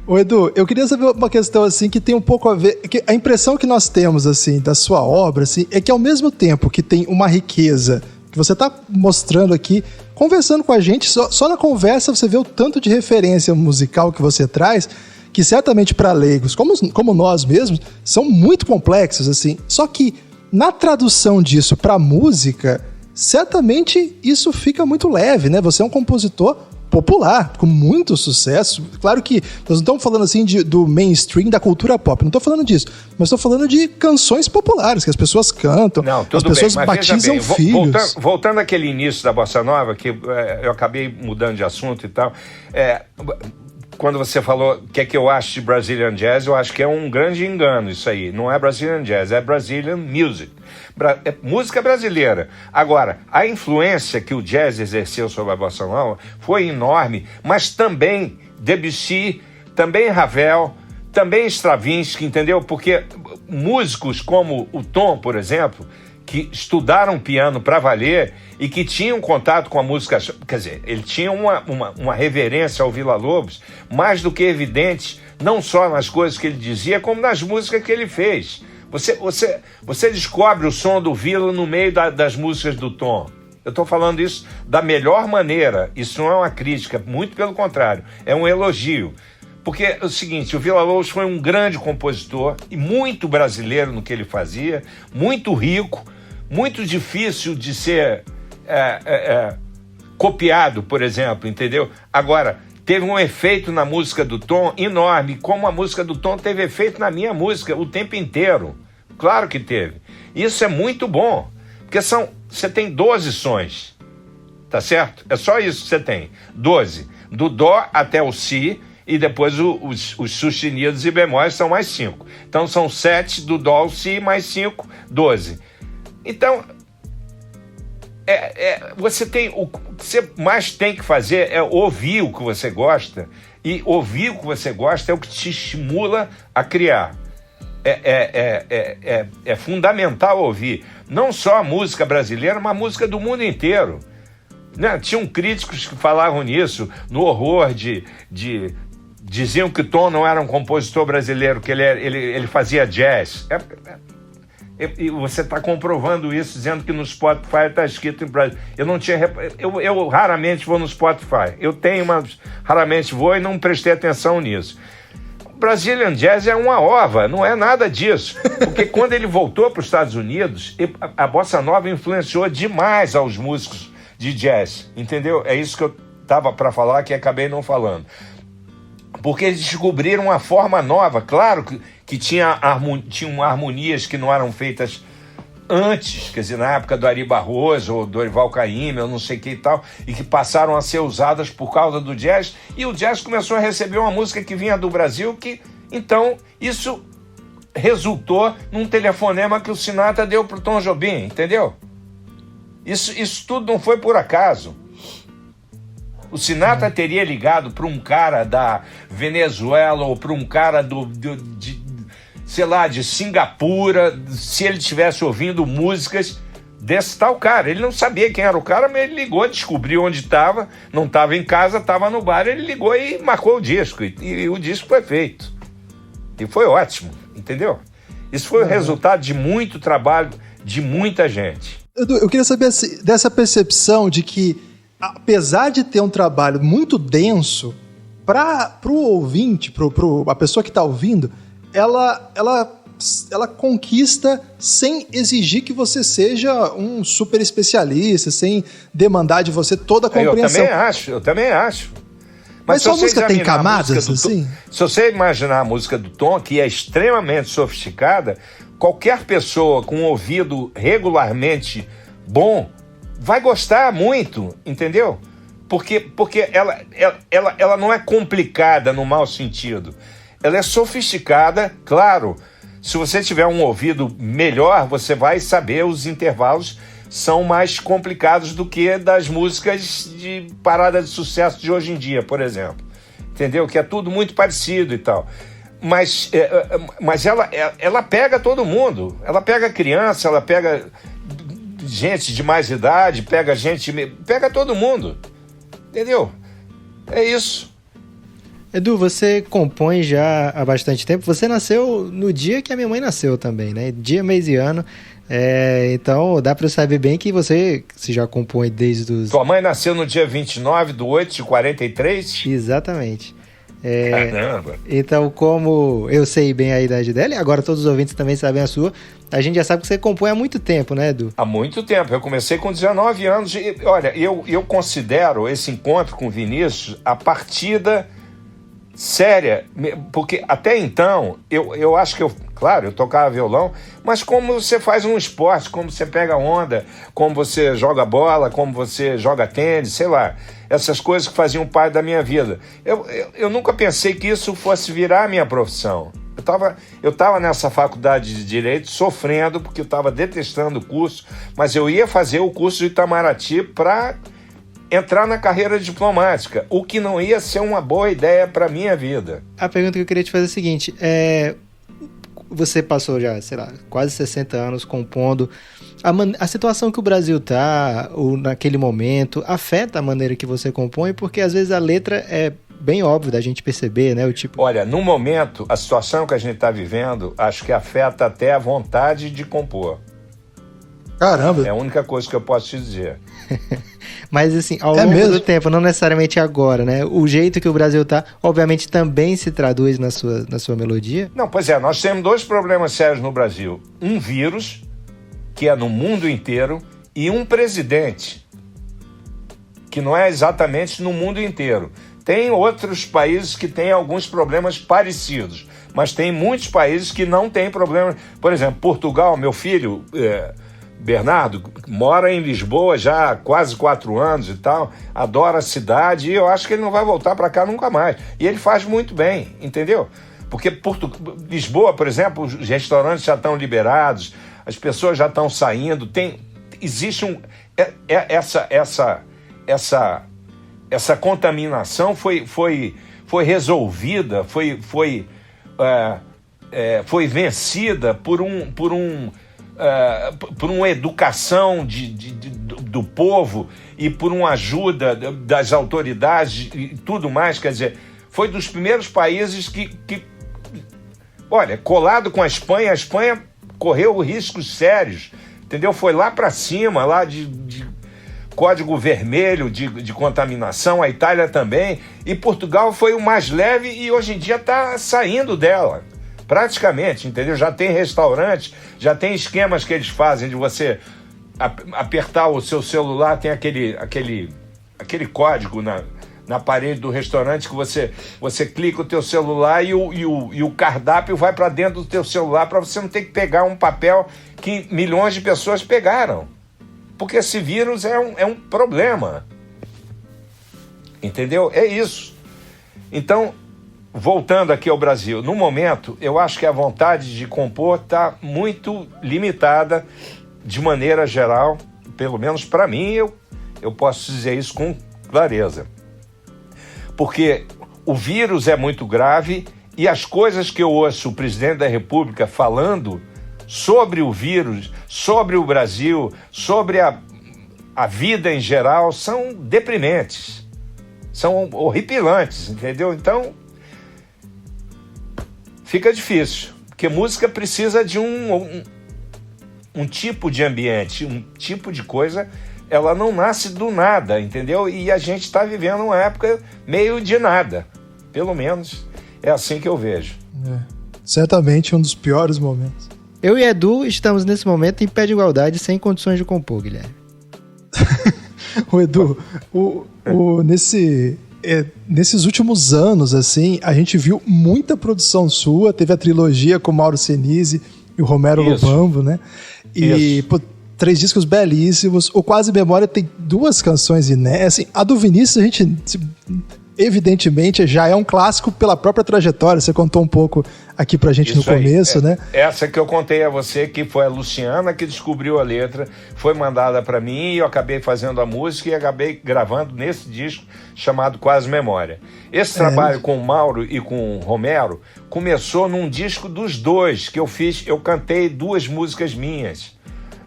Speaker 2: Ô, Edu, eu queria saber uma questão, assim, que tem um pouco a ver... Que a impressão que nós temos, assim, da sua obra, assim, é que ao mesmo tempo que tem uma riqueza que você tá mostrando aqui, conversando com a gente, só na conversa você vê o tanto de referência musical que você traz, que certamente para leigos, como nós mesmos, são muito complexos, assim. Só que na tradução disso para música, certamente isso fica muito leve, né? Você é um compositor popular, com muito sucesso. Claro que nós não estamos falando assim do mainstream da cultura pop, não estou falando disso, mas estou falando de canções populares, que as pessoas cantam, as pessoas batizam filhos.
Speaker 4: Voltando àquele início da Bossa Nova, que eu acabei mudando de assunto e tal, quando você falou o que é que eu acho de Brazilian Jazz, eu acho que é um grande engano isso aí. Não é Brazilian Jazz, é Brazilian Music. É música brasileira. Agora, a influência que o jazz exerceu sobre a Bossa Nova foi enorme, mas também Debussy, também Ravel, também Stravinsky, entendeu? Porque músicos como o Tom, por exemplo, que estudaram piano para valer e que tinham contato com a música, quer dizer, ele tinha uma reverência ao Villa-Lobos mais do que evidente, não só nas coisas que ele dizia, como nas músicas que ele fez. Você descobre o som do Villa no meio das músicas do Tom. Eu estou falando isso da melhor maneira, isso não é uma crítica, muito pelo contrário, é um elogio. Porque é o seguinte, o Villa-Lobos foi um grande compositor e muito brasileiro no que ele fazia, muito rico, muito difícil de ser copiado, por exemplo, entendeu? Agora, teve um efeito na música do Tom enorme, como a música do Tom teve efeito na minha música o tempo inteiro. Claro que teve. Isso é muito bom, porque você tem 12 sons, tá certo? É só isso que você tem, 12. Do Dó até o Si, e depois os sustenidos e bemóis são mais 5. Então são 7 do Dó ao Si, mais 5, 12. Então, você tem o que você mais tem que fazer é ouvir o que você gosta, e ouvir o que você gosta é o que te estimula a criar. É fundamental ouvir não só a música brasileira, mas a música do mundo inteiro. Né? Tinham críticos que falavam nisso, no horror diziam que o Tom não era um compositor brasileiro, que ele fazia jazz. E você está comprovando isso, dizendo que no Spotify está escrito em Brasil. Eu raramente vou no Spotify. Eu tenho, mas raramente vou e não prestei atenção nisso. Brazilian Jazz é uma ova, não é nada disso. Porque quando ele voltou para os Estados Unidos, a Bossa Nova influenciou demais aos músicos de jazz, entendeu? É isso que eu estava para falar, que acabei não falando. Porque eles descobriram uma forma nova, claro que tinham harmonias que não eram feitas antes, quer dizer, na época do Ari Barroso ou do Dorival Caymmi, eu não sei o que e tal, e que passaram a ser usadas por causa do jazz, e o jazz começou a receber uma música que vinha do Brasil, que então isso resultou num telefonema que o Sinatra deu pro Tom Jobim, entendeu? Isso tudo não foi por acaso. O Sinatra teria ligado para um cara da Venezuela ou para um cara de Singapura, se ele estivesse ouvindo músicas desse tal cara. Ele não sabia quem era o cara, mas ele ligou, descobriu onde estava, não estava em casa, estava no bar, ele ligou e marcou o disco. E o disco foi feito. E foi ótimo, entendeu? Isso foi o resultado de muito trabalho de muita gente.
Speaker 2: Eu queria saber dessa percepção de que, apesar de ter um trabalho muito denso, para o ouvinte, a pessoa que está ouvindo, ela conquista sem exigir que você seja um super especialista, sem demandar de você toda a compreensão.
Speaker 4: Eu também acho.
Speaker 2: Mas sua música tem camadas, assim?
Speaker 4: Se você imaginar a música do Tom, que é extremamente sofisticada, qualquer pessoa com um ouvido regularmente bom vai gostar muito, entendeu? Porque ela não é complicada no mau sentido. Ela é sofisticada, claro. Se você tiver um ouvido melhor, você vai saber os intervalos são mais complicados do que das músicas de parada de sucesso de hoje em dia, por exemplo. Entendeu? Que é tudo muito parecido e tal. Mas ela pega todo mundo. Ela pega criança, ela pega gente de mais idade, pega todo mundo. Entendeu? É isso.
Speaker 3: Edu, você compõe já há bastante tempo. Você nasceu no dia que a minha mãe nasceu também, né? Dia, mês e ano. Então dá para saber bem que você já compõe desde os...
Speaker 4: Tua mãe nasceu no dia 29/8/43?
Speaker 3: Exatamente.
Speaker 4: Caramba!
Speaker 3: Então, como eu sei bem a idade dela, e agora todos os ouvintes também sabem a sua, a gente já sabe que você compõe há muito tempo, né, Edu?
Speaker 4: Há muito tempo. Eu comecei com 19 anos. E, olha, eu considero esse encontro com o Vinícius a partida séria, porque até então, eu acho que claro, eu tocava violão, mas como você faz um esporte, como você pega onda, como você joga bola, como você joga tênis, sei lá, essas coisas que faziam parte da minha vida. Eu nunca pensei que isso fosse virar a minha profissão. Eu estava nessa faculdade de Direito sofrendo, porque eu estava detestando o curso, mas eu ia fazer o curso de Itamaraty para entrar na carreira diplomática, o que não ia ser uma boa ideia para a minha vida.
Speaker 3: A pergunta que eu queria te fazer é a seguinte, você passou já, sei lá, quase 60 anos compondo, a situação que o Brasil está, ou naquele momento, afeta a maneira que você compõe, porque às vezes a letra é bem óbvio da gente perceber, né?
Speaker 4: Olha, no momento, a situação que a gente está vivendo, acho que afeta até a vontade de compor.
Speaker 2: Caramba!
Speaker 4: É a única coisa que eu posso te dizer.
Speaker 3: Mas assim, ao longo do tempo, não necessariamente agora, né? O jeito que o Brasil tá, obviamente, também se traduz na sua melodia?
Speaker 4: Não, pois é, nós temos dois problemas sérios no Brasil. Um vírus, que é no mundo inteiro, e um presidente, que não é exatamente no mundo inteiro. Tem outros países que têm alguns problemas parecidos, mas tem muitos países que não têm problemas. Por exemplo, Portugal, meu filho... Bernardo mora em Lisboa já há quase 4 anos e tal, adora a cidade e eu acho que ele não vai voltar para cá nunca mais. E ele faz muito bem, entendeu? Porque Lisboa, por exemplo, os restaurantes já estão liberados, as pessoas já estão saindo, existe essa contaminação foi resolvida, foi vencida por uma educação do povo e por uma ajuda das autoridades e tudo mais, quer dizer, foi dos primeiros países que olha, colado com a Espanha correu riscos sérios, entendeu? Foi lá para cima, lá de código vermelho de contaminação, a Itália também, e Portugal foi o mais leve e hoje em dia está saindo dela. Praticamente, entendeu? Já tem restaurante, já tem esquemas que eles fazem de você apertar o seu celular, tem aquele código na parede do restaurante que você clica o teu celular e o cardápio vai para dentro do teu celular para você não ter que pegar um papel que milhões de pessoas pegaram. Porque esse vírus é um problema. Entendeu? É isso. Então... Voltando aqui ao Brasil, no momento, eu acho que a vontade de compor está muito limitada de maneira geral, pelo menos para mim, eu posso dizer isso com clareza. Porque o vírus é muito grave e as coisas que eu ouço o presidente da República falando sobre o vírus, sobre o Brasil, sobre a vida em geral, são deprimentes, são horripilantes, entendeu? Então... fica difícil, porque música precisa de um tipo de ambiente, um tipo de coisa, ela não nasce do nada, entendeu? E a gente está vivendo uma época meio de nada, pelo menos é assim que eu vejo.
Speaker 2: Certamente um dos piores momentos.
Speaker 3: Eu e Edu estamos nesse momento em pé de igualdade, sem condições de compor, Guilherme.
Speaker 2: O Edu, nesses últimos anos, assim, a gente viu muita produção sua, teve a trilogia com o Mauro Senise e o Romero Lubambo, né? E 3 discos belíssimos. O Quase Memória tem 2 canções inéditas. Assim, a do Vinícius, a gente, evidentemente, já é um clássico pela própria trajetória. Você contou um pouco aqui pra gente no começo, né?
Speaker 4: Essa que eu contei a você, que foi a Luciana que descobriu a letra, foi mandada para mim e eu acabei fazendo a música e acabei gravando nesse disco chamado Quase Memória. Esse trabalho com o Mauro e com o Romero começou num disco dos dois que eu fiz, eu cantei 2 músicas minhas,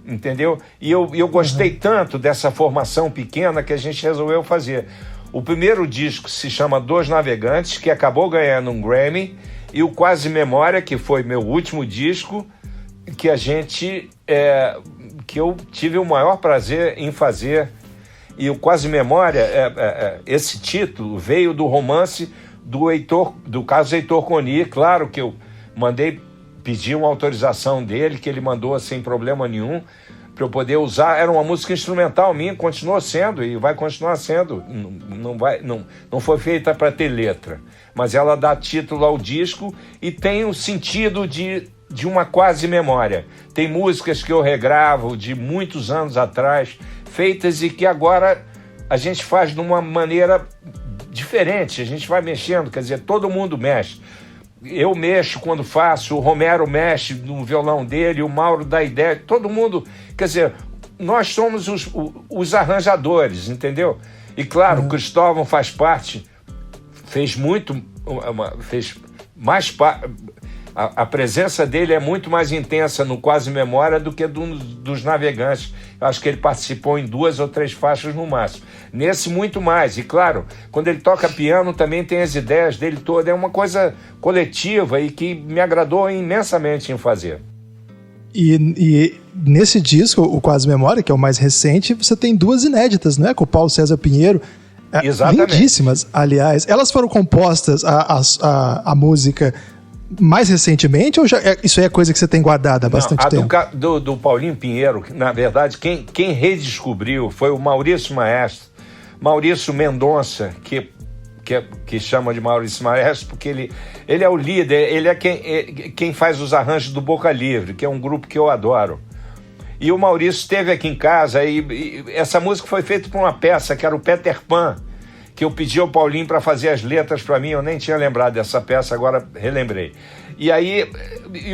Speaker 4: entendeu? E eu gostei tanto dessa formação pequena que a gente resolveu fazer. O primeiro disco se chama Dos Navegantes, que acabou ganhando um Grammy, e o Quase Memória, que foi meu último disco, que eu tive o maior prazer em fazer. E o Quase Memória, esse título veio do romance do caso Heitor Coni. Claro que eu pedi uma autorização dele, que ele mandou sem problema nenhum, para eu poder usar. Era uma música instrumental minha, continuou sendo e vai continuar sendo. Não foi feita para ter letra, mas ela dá título ao disco e tem o sentido de uma quase memória. Tem músicas que eu regravo de muitos anos atrás, feitas e que agora a gente faz de uma maneira diferente, a gente vai mexendo, quer dizer, todo mundo mexe. Eu mexo quando faço, o Romero mexe no violão dele, o Mauro dá ideia, todo mundo, quer dizer, nós somos os arranjadores, entendeu? E claro, o Cristóvão faz parte, fez mais parte. A presença dele é muito mais intensa no Quase Memória do que dos Navegantes. Eu acho que ele participou em 2 ou 3 faixas no máximo. Nesse, muito mais. E, claro, quando ele toca piano, também tem as ideias dele todas. É uma coisa coletiva e que me agradou imensamente em fazer.
Speaker 2: E nesse disco, o Quase Memória, que é o mais recente, você tem 2 inéditas, né? Com o Paulo César Pinheiro.
Speaker 4: Exatamente. Lindíssimas,
Speaker 2: aliás. Elas foram compostas, a música, mais recentemente, ou isso aí é coisa que você tem guardada há bastante tempo?
Speaker 4: Do Paulinho Pinheiro, na verdade, quem redescobriu foi o Maurício Maestro, Maurício Mendonça, que chama de Maurício Maestro, porque ele é o líder, ele é quem faz os arranjos do Boca Livre, que é um grupo que eu adoro. E o Maurício esteve aqui em casa e essa música foi feita por uma peça que era o Peter Pan, que eu pedi ao Paulinho para fazer as letras para mim. Eu nem tinha lembrado dessa peça, agora relembrei. E aí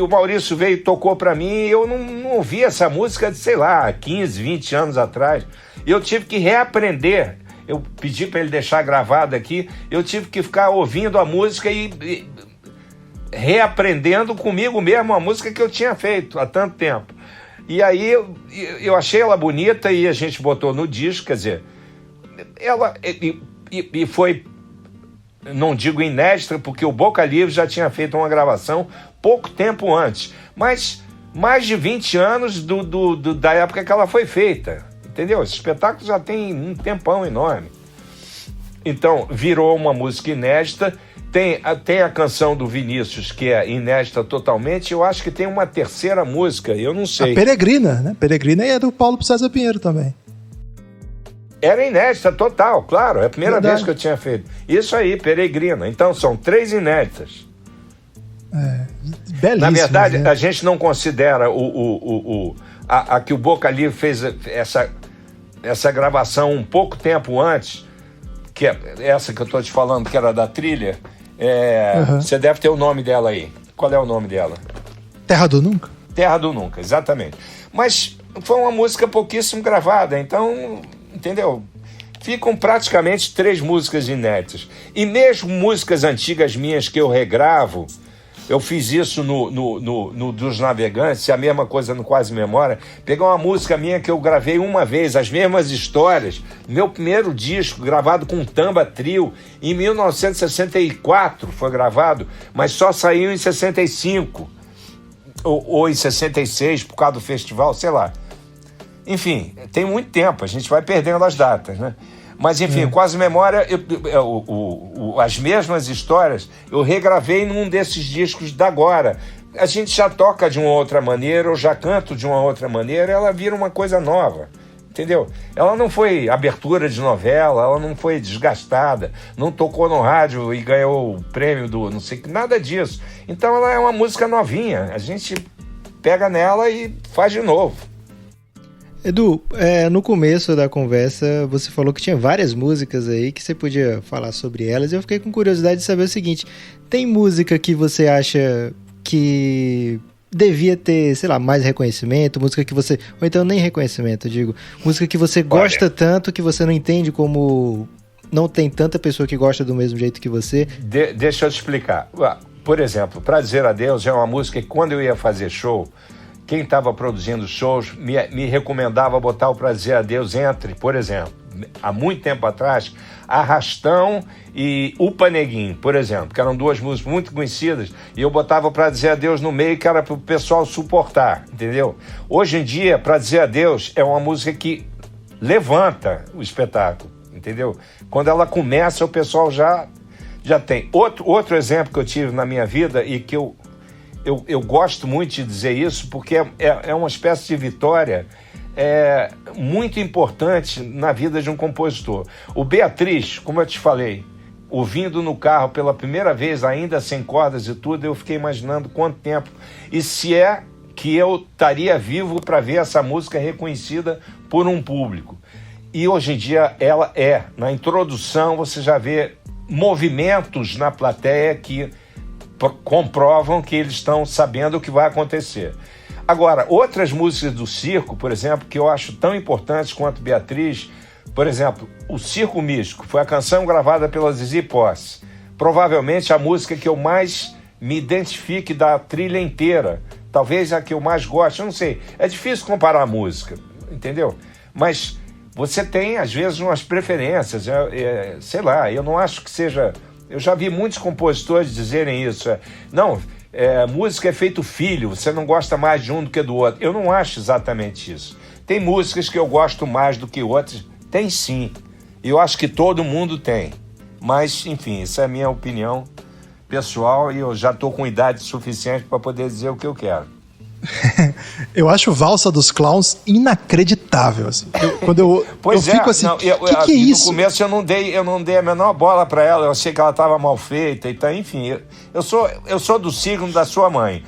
Speaker 4: o Maurício veio e tocou para mim, e eu não ouvi essa música de, sei lá, 15, 20 anos atrás. E eu tive que reaprender. Eu pedi para ele deixar gravado aqui, eu tive que ficar ouvindo a música e reaprendendo comigo mesmo a música que eu tinha feito há tanto tempo. E aí eu achei ela bonita e a gente botou no disco, quer dizer, ela... E foi, não digo inédita, porque o Boca Livre já tinha feito uma gravação pouco tempo antes, mas mais de 20 anos da época que ela foi feita, entendeu? Esse espetáculo já tem um tempão enorme. Então, virou uma música inédita. Tem a canção do Vinícius, que é inédita totalmente. Eu acho que tem uma terceira música, eu não sei.
Speaker 2: A Peregrina, né? Peregrina é do Paulo César Pinheiro também.
Speaker 4: Era inédita total, claro. É a primeira vez que eu tinha feito. Isso aí, Peregrina. Então, são 3 inéditas.
Speaker 2: Belíssimas.
Speaker 4: Na verdade,
Speaker 2: né?
Speaker 4: A gente não considera a que o Boca Livre fez essa gravação um pouco tempo antes, que é essa que eu estou te falando, que era da trilha. Você deve ter o nome dela aí. Qual é o nome dela?
Speaker 2: Terra do Nunca?
Speaker 4: Terra do Nunca, exatamente. Mas foi uma música pouquíssimo gravada, então... Entendeu? Ficam praticamente 3 músicas inéditas. E mesmo músicas antigas minhas que eu regravo, eu fiz isso no dos Navegantes, a mesma coisa no Quase Memória. Pegar uma música minha que eu gravei uma vez, as mesmas histórias, meu primeiro disco, gravado com Tamba Trio, em 1964 foi gravado, mas só saiu em 65, ou em 66, por causa do festival, sei lá. Enfim, tem muito tempo, a gente vai perdendo as datas, né? Mas, enfim, Quase Memória, as mesmas histórias, eu regravei num desses discos da agora. A gente já toca de uma outra maneira, eu já canto de uma outra maneira, ela vira uma coisa nova, entendeu? Ela não foi abertura de novela, ela não foi desgastada, não tocou no rádio e ganhou o prêmio do não sei que, nada disso. Então ela é uma música novinha, a gente pega nela e faz de novo.
Speaker 3: Edu, no começo da conversa você falou que tinha várias músicas aí que você podia falar sobre elas, e eu fiquei com curiosidade de saber o seguinte: tem música que você acha que devia ter, sei lá, mais reconhecimento, música que você... Ou então nem reconhecimento, eu digo. Música que você gosta tanto que você não entende como não tem tanta pessoa que gosta do mesmo jeito que você?
Speaker 4: Deixa eu te explicar. Por exemplo, Pra Dizer Adeus é uma música que quando eu ia fazer show, quem estava produzindo shows me recomendava botar o Pra Dizer Adeus entre, por exemplo, há muito tempo atrás, Arrastão e Upa Neguinho, por exemplo, que eram 2 músicas muito conhecidas, e eu botava Pra Dizer Adeus no meio, que era para o pessoal suportar, entendeu? Hoje em dia, Pra Dizer Adeus é uma música que levanta o espetáculo, entendeu? Quando ela começa, o pessoal já já tem. Outro exemplo que eu tive na minha vida e que eu gosto muito de dizer isso, porque é uma espécie de vitória muito importante na vida de um compositor. O Beatriz, como eu te falei, ouvindo no carro pela primeira vez, ainda sem cordas e tudo, eu fiquei imaginando quanto tempo e se é que eu estaria vivo para ver essa música reconhecida por um público. E hoje em dia ela na introdução você já vê movimentos na plateia que comprovam que eles estão sabendo o que vai acontecer. Agora, outras músicas do circo, por exemplo, que eu acho tão importantes quanto Beatriz, por exemplo, o Circo Místico foi a canção gravada pela Zizi Posse, provavelmente a música que eu mais me identifique da trilha inteira, talvez a que eu mais gosto, eu não sei, é difícil comparar a música, entendeu? Mas você tem, às vezes, umas preferências, sei lá, eu não acho que seja... Eu já vi muitos compositores dizerem isso, música é feito filho, você não gosta mais de um do que do outro. Eu não acho exatamente isso. Tem músicas que eu gosto mais do que outras, tem sim, eu acho que todo mundo tem, mas, enfim, essa é a minha opinião pessoal e eu já estou com idade suficiente para poder dizer o que eu quero.
Speaker 2: Eu acho Valsa dos Clowns inacreditável. Assim. Quando eu fico assim, que é isso?
Speaker 4: No começo eu não dei a menor bola para ela, eu achei que ela estava mal feita e tal. Enfim, eu sou do signo da sua mãe,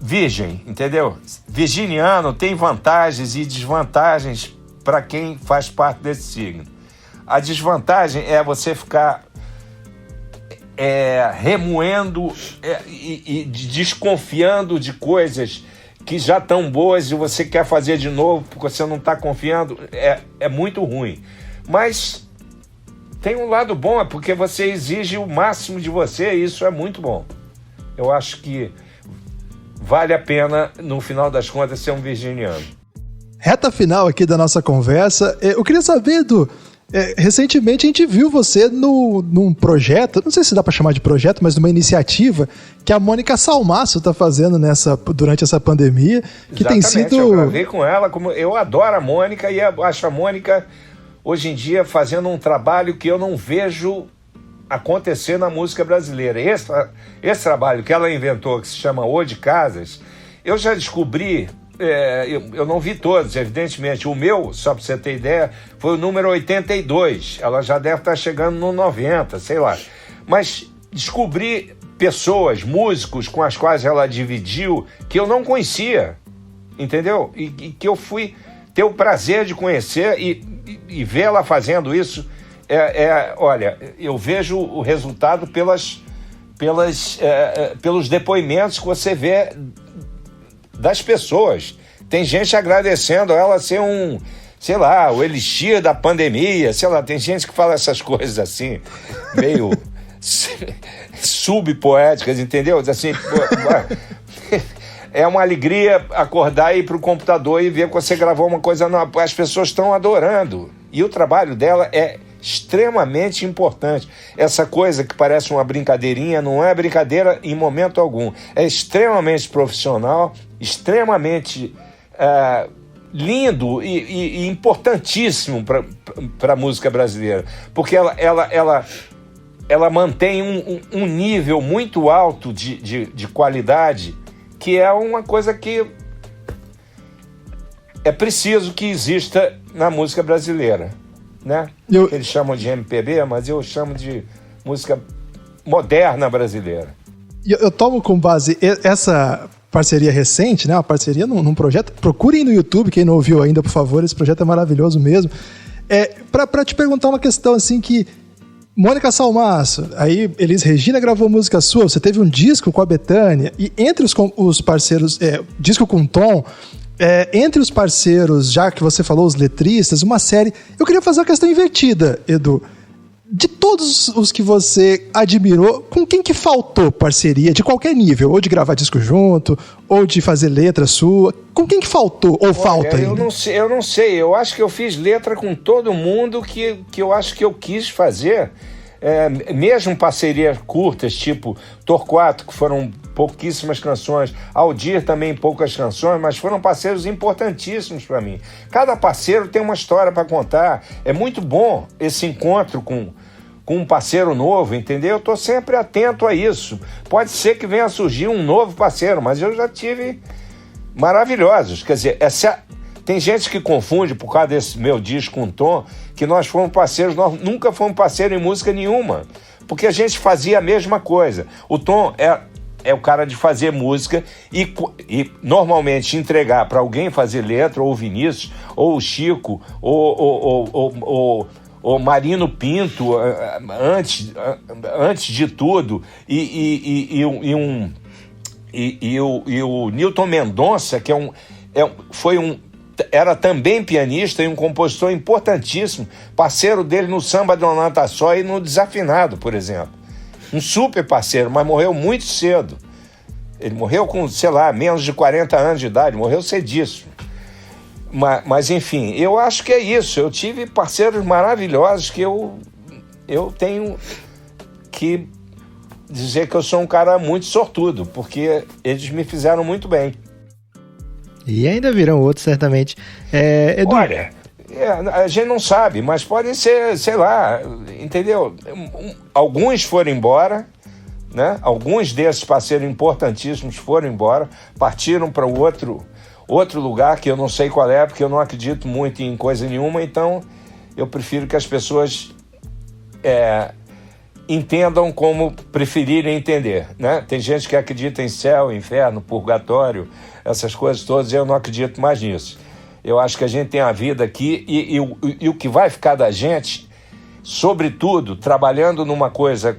Speaker 4: Virgem, entendeu? Virginiano tem vantagens e desvantagens para quem faz parte desse signo. A desvantagem é você ficar remoendo e desconfiando de coisas que já estão boas e você quer fazer de novo porque você não está confiando, é muito ruim. Mas tem um lado bom, é porque você exige o máximo de você e isso é muito bom. Eu acho que vale a pena, no final das contas, ser um virginiano.
Speaker 2: Reta final aqui da nossa conversa, eu queria saber, Edu, recentemente a gente viu você num projeto, não sei se dá para chamar de projeto, mas numa iniciativa que a Mônica Salmaço está fazendo durante essa pandemia, que
Speaker 4: Exatamente,
Speaker 2: tem sido...
Speaker 4: eu gravei com ela, eu adoro a Mônica e acho a Mônica, hoje em dia, fazendo um trabalho que eu não vejo acontecer na música brasileira. Esse trabalho que ela inventou, que se chama O de Casas, eu já descobri... eu não vi todos, evidentemente. O meu, só para você ter ideia, foi o número 82. Ela já deve estar chegando no 90, sei lá. Mas descobri pessoas, músicos com as quais ela dividiu, que eu não conhecia, entendeu? E que eu fui ter o prazer de conhecer e ver ela fazendo isso. Olha, eu vejo o resultado pelos depoimentos que você vê das pessoas. Tem gente agradecendo ela ser o elixir da pandemia, sei lá, tem gente que fala essas coisas assim, meio subpoéticas, entendeu? Assim, é uma alegria acordar e ir pro computador e ver que você gravou uma coisa nova. As pessoas estão adorando. E o trabalho dela é extremamente importante. Essa coisa que parece uma brincadeirinha, não é brincadeira em momento algum. É extremamente profissional, extremamente lindo e importantíssimo para a música brasileira. Porque ela mantém um nível muito alto de qualidade, que é uma coisa que é preciso que exista na música brasileira, né? Eles chamam de MPB, mas eu chamo de música moderna brasileira.
Speaker 2: Eu tomo como base essa parceria recente, né? Uma parceria num projeto. Procurem no YouTube, quem não ouviu ainda, por favor, esse projeto é maravilhoso mesmo. Para te perguntar uma questão assim que Mônica Salmaço, aí Elis Regina gravou música sua, você teve um disco com a Bethânia, e entre os parceiros, disco com Tom, entre os parceiros, já que você falou, os letristas, uma série... Eu queria fazer uma questão invertida, Edu. De todos os que você admirou, com quem que faltou parceria, de qualquer nível? Ou de gravar disco junto, ou de fazer letra sua? Com quem que faltou, ou falta ainda?
Speaker 4: Eu não sei. Eu acho que eu fiz letra com todo mundo que eu acho que eu quis fazer. Mesmo parcerias curtas, tipo Torquato, que foram pouquíssimas canções, Aldir também poucas canções, mas foram parceiros importantíssimos para mim. Cada parceiro tem uma história para contar. É muito bom esse encontro com com um parceiro novo, entendeu? Eu estou sempre atento a isso. Pode ser que venha a surgir um novo parceiro, mas eu já tive maravilhosos. Quer dizer, tem gente que confunde por causa desse meu disco com o Tom, que nós fomos parceiros, nós nunca fomos parceiros em música nenhuma, porque a gente fazia a mesma coisa. O Tom é o cara de fazer música e normalmente entregar para alguém fazer letra, ou o Vinícius, ou o Chico, ou Marino Pinto, antes de tudo, e o Newton Mendonça, que era também pianista e um compositor importantíssimo, parceiro dele no Samba de Nota Só e no Desafinado, por exemplo. Um super parceiro, mas morreu muito cedo. Ele morreu com, sei lá, menos de 40 anos de idade, morreu cedíssimo. Mas enfim, eu acho que é isso. Eu tive parceiros maravilhosos que eu tenho que dizer que eu sou um cara muito sortudo, porque eles me fizeram muito bem.
Speaker 3: E ainda virão outros, certamente. Edu...
Speaker 4: Olha, a gente não sabe, mas podem ser, sei lá, entendeu? Alguns foram embora, né? Alguns desses parceiros importantíssimos foram embora, partiram para outro lugar que eu não sei qual é, porque eu não acredito muito em coisa nenhuma, então eu prefiro que as pessoas entendam como preferirem entender, né? Tem gente que acredita em céu, inferno, purgatório, essas coisas todas, eu não acredito mais nisso. Eu acho que a gente tem a vida aqui e o que vai ficar da gente, sobretudo trabalhando numa coisa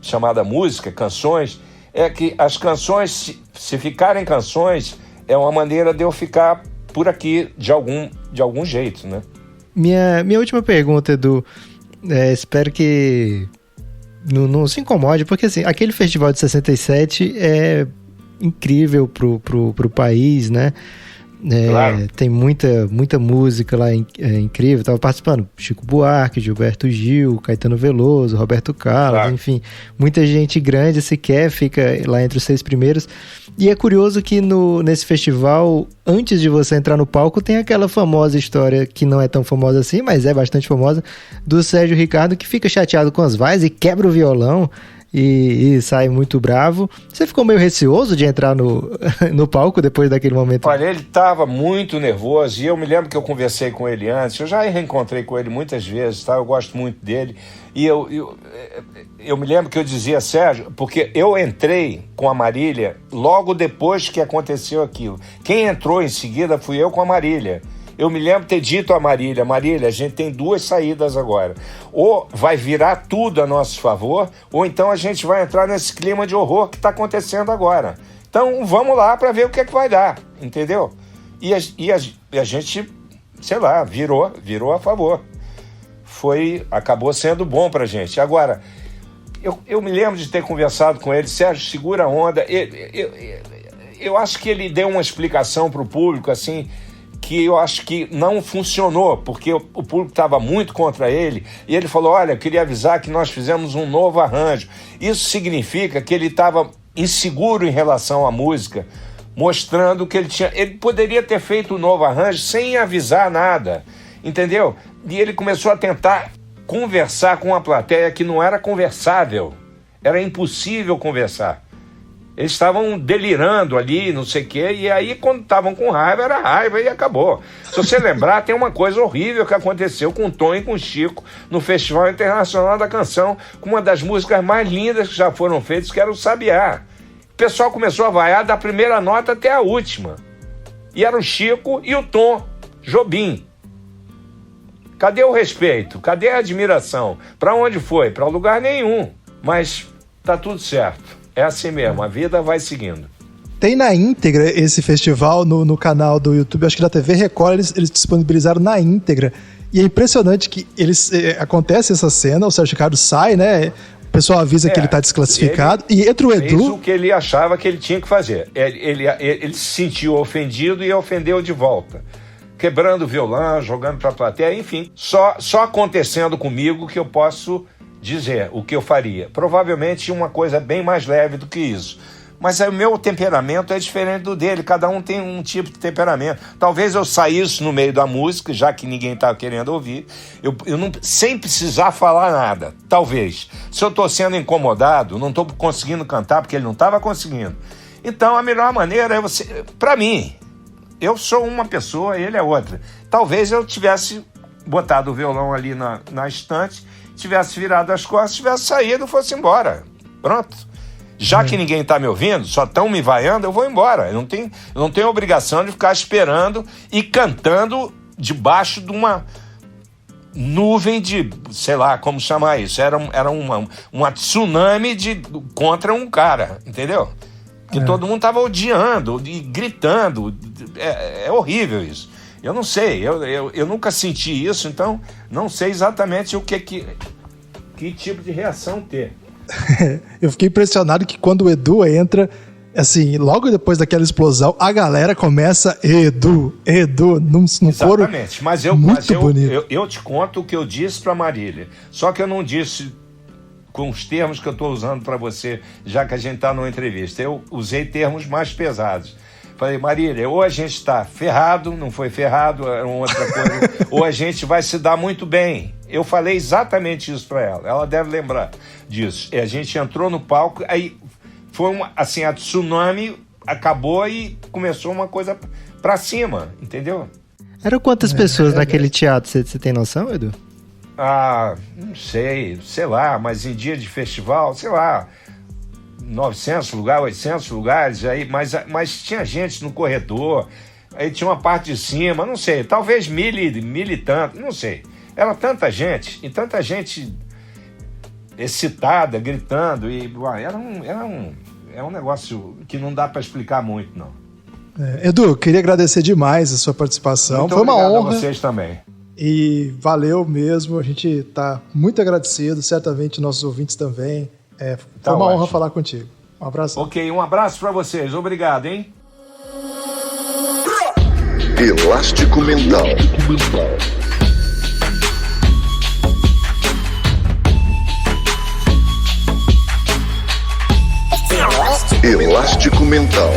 Speaker 4: chamada música, canções, é que as canções, se ficarem canções, é uma maneira de eu ficar por aqui de algum jeito, né?
Speaker 3: Minha última pergunta, Edu, espero que não se incomode, porque assim, aquele festival de 67 é incrível pro país, né?
Speaker 4: Claro.
Speaker 3: Tem muita música lá incrível. Tava participando Chico Buarque, Gilberto Gil, Caetano Veloso, Roberto Carlos, claro. Enfim, muita gente grande sequer fica lá entre os 6 primeiros. E é curioso que nesse festival, antes de você entrar no palco, tem aquela famosa história, que não é tão famosa assim, mas é bastante famosa, do Sérgio Ricardo, que fica chateado com as vaias e quebra o violão e sai muito bravo. Você ficou meio receoso de entrar no palco depois daquele momento?
Speaker 4: Olha, ele estava muito nervoso e eu me lembro que eu conversei com ele antes, eu já reencontrei com ele muitas vezes, tá? Eu gosto muito dele e eu me lembro que eu dizia, Sérgio, porque eu entrei com a Marília logo depois que aconteceu aquilo. Quem entrou em seguida fui eu com a Marília. Eu me lembro ter dito a Marília, a gente tem 2 saídas agora. Ou vai virar tudo a nosso favor, ou então a gente vai entrar nesse clima de horror que está acontecendo agora. Então vamos lá para ver o que é que vai dar, entendeu? E a gente, sei lá, virou a favor. Acabou sendo bom para a gente. Agora, eu me lembro de ter conversado com ele, Sérgio, segura a onda. Eu acho que ele deu uma explicação para o público, assim, que eu acho que não funcionou, porque o público estava muito contra ele, e ele falou, olha, eu queria avisar que nós fizemos um novo arranjo. Isso significa que ele estava inseguro em relação à música, mostrando que ele poderia ter feito um novo arranjo sem avisar nada, entendeu? E ele começou a tentar conversar com uma plateia que não era conversável, era impossível conversar. Eles estavam delirando ali, não sei o quê, e aí quando estavam com raiva, era raiva e acabou. Se você lembrar, tem uma coisa horrível que aconteceu com o Tom e com o Chico no Festival Internacional da Canção, com uma das músicas mais lindas que já foram feitas, que era o Sabiá. O pessoal começou a vaiar da primeira nota até a última. E era o Chico e o Tom Jobim. Cadê o respeito? Cadê a admiração? Para onde foi? Para lugar nenhum. Mas tá tudo certo. É assim mesmo, a vida vai seguindo.
Speaker 2: Tem na íntegra esse festival no canal do YouTube, acho que da TV Record eles disponibilizaram na íntegra. E é impressionante que acontece essa cena, o Sérgio Ricardo sai, né? O pessoal avisa que ele está desclassificado. E entra o Edu.
Speaker 4: Fez o que ele achava que ele tinha que fazer. Ele se sentiu ofendido e ofendeu de volta. Quebrando o violão, jogando para a plateia, enfim. Só acontecendo comigo que eu posso dizer o que eu faria. Provavelmente uma coisa bem mais leve do que isso. Mas o meu temperamento é diferente do dele, cada um tem um tipo de temperamento. Talvez eu saísse no meio da música, já que ninguém está querendo ouvir, eu não, sem precisar falar nada, talvez. Se eu estou sendo incomodado, não estou conseguindo cantar porque ele não estava conseguindo. Então a melhor maneira é você, para mim, eu sou uma pessoa, ele é outra. Talvez eu tivesse botado o violão ali na estante, tivesse virado as costas, tivesse saído e fosse embora. Pronto. Já que ninguém está me ouvindo, só estão me vaiando, eu vou embora. Eu não tenho obrigação de ficar esperando e cantando debaixo de uma nuvem de, sei lá, como chamar isso. Era uma tsunami contra um cara, entendeu? Que todo mundo estava odiando e gritando. É horrível isso. Eu não sei, eu nunca senti isso, então não sei exatamente que tipo de reação ter.
Speaker 2: Eu fiquei impressionado que quando o Edu entra, assim, logo depois daquela explosão, a galera começa Edu, num coro.
Speaker 4: Exatamente, mas eu te conto o que eu disse para Marília, só que eu não disse com os termos que eu estou usando para você, já que a gente está numa entrevista. Eu usei termos mais pesados. Falei, Marília, ou a gente está ferrado, não foi ferrado, é uma outra coisa, ou a gente vai se dar muito bem. Eu falei exatamente isso para ela deve lembrar disso. A gente entrou no palco, aí foi a tsunami acabou e começou uma coisa para cima, entendeu?
Speaker 3: Eram quantas pessoas naquele teatro, você tem noção, Edu?
Speaker 4: Não sei lá, mas em dia de festival, sei lá, 900 lugares, 800 lugares, aí, mas tinha gente no corredor, aí tinha uma parte de cima, não sei, talvez mil e tanto, não sei. Era tanta gente, e tanta gente excitada, gritando, e é um negócio que não dá para explicar muito, não.
Speaker 2: Edu, queria agradecer demais a sua participação.
Speaker 4: Muito
Speaker 2: foi uma honra.
Speaker 4: A vocês também.
Speaker 2: E valeu mesmo, a gente está muito agradecido, certamente nossos ouvintes também. Foi uma honra falar contigo. Um abraço.
Speaker 4: Ok, um abraço para vocês. Obrigado, hein?
Speaker 1: Elástico Mental. Elástico Mental.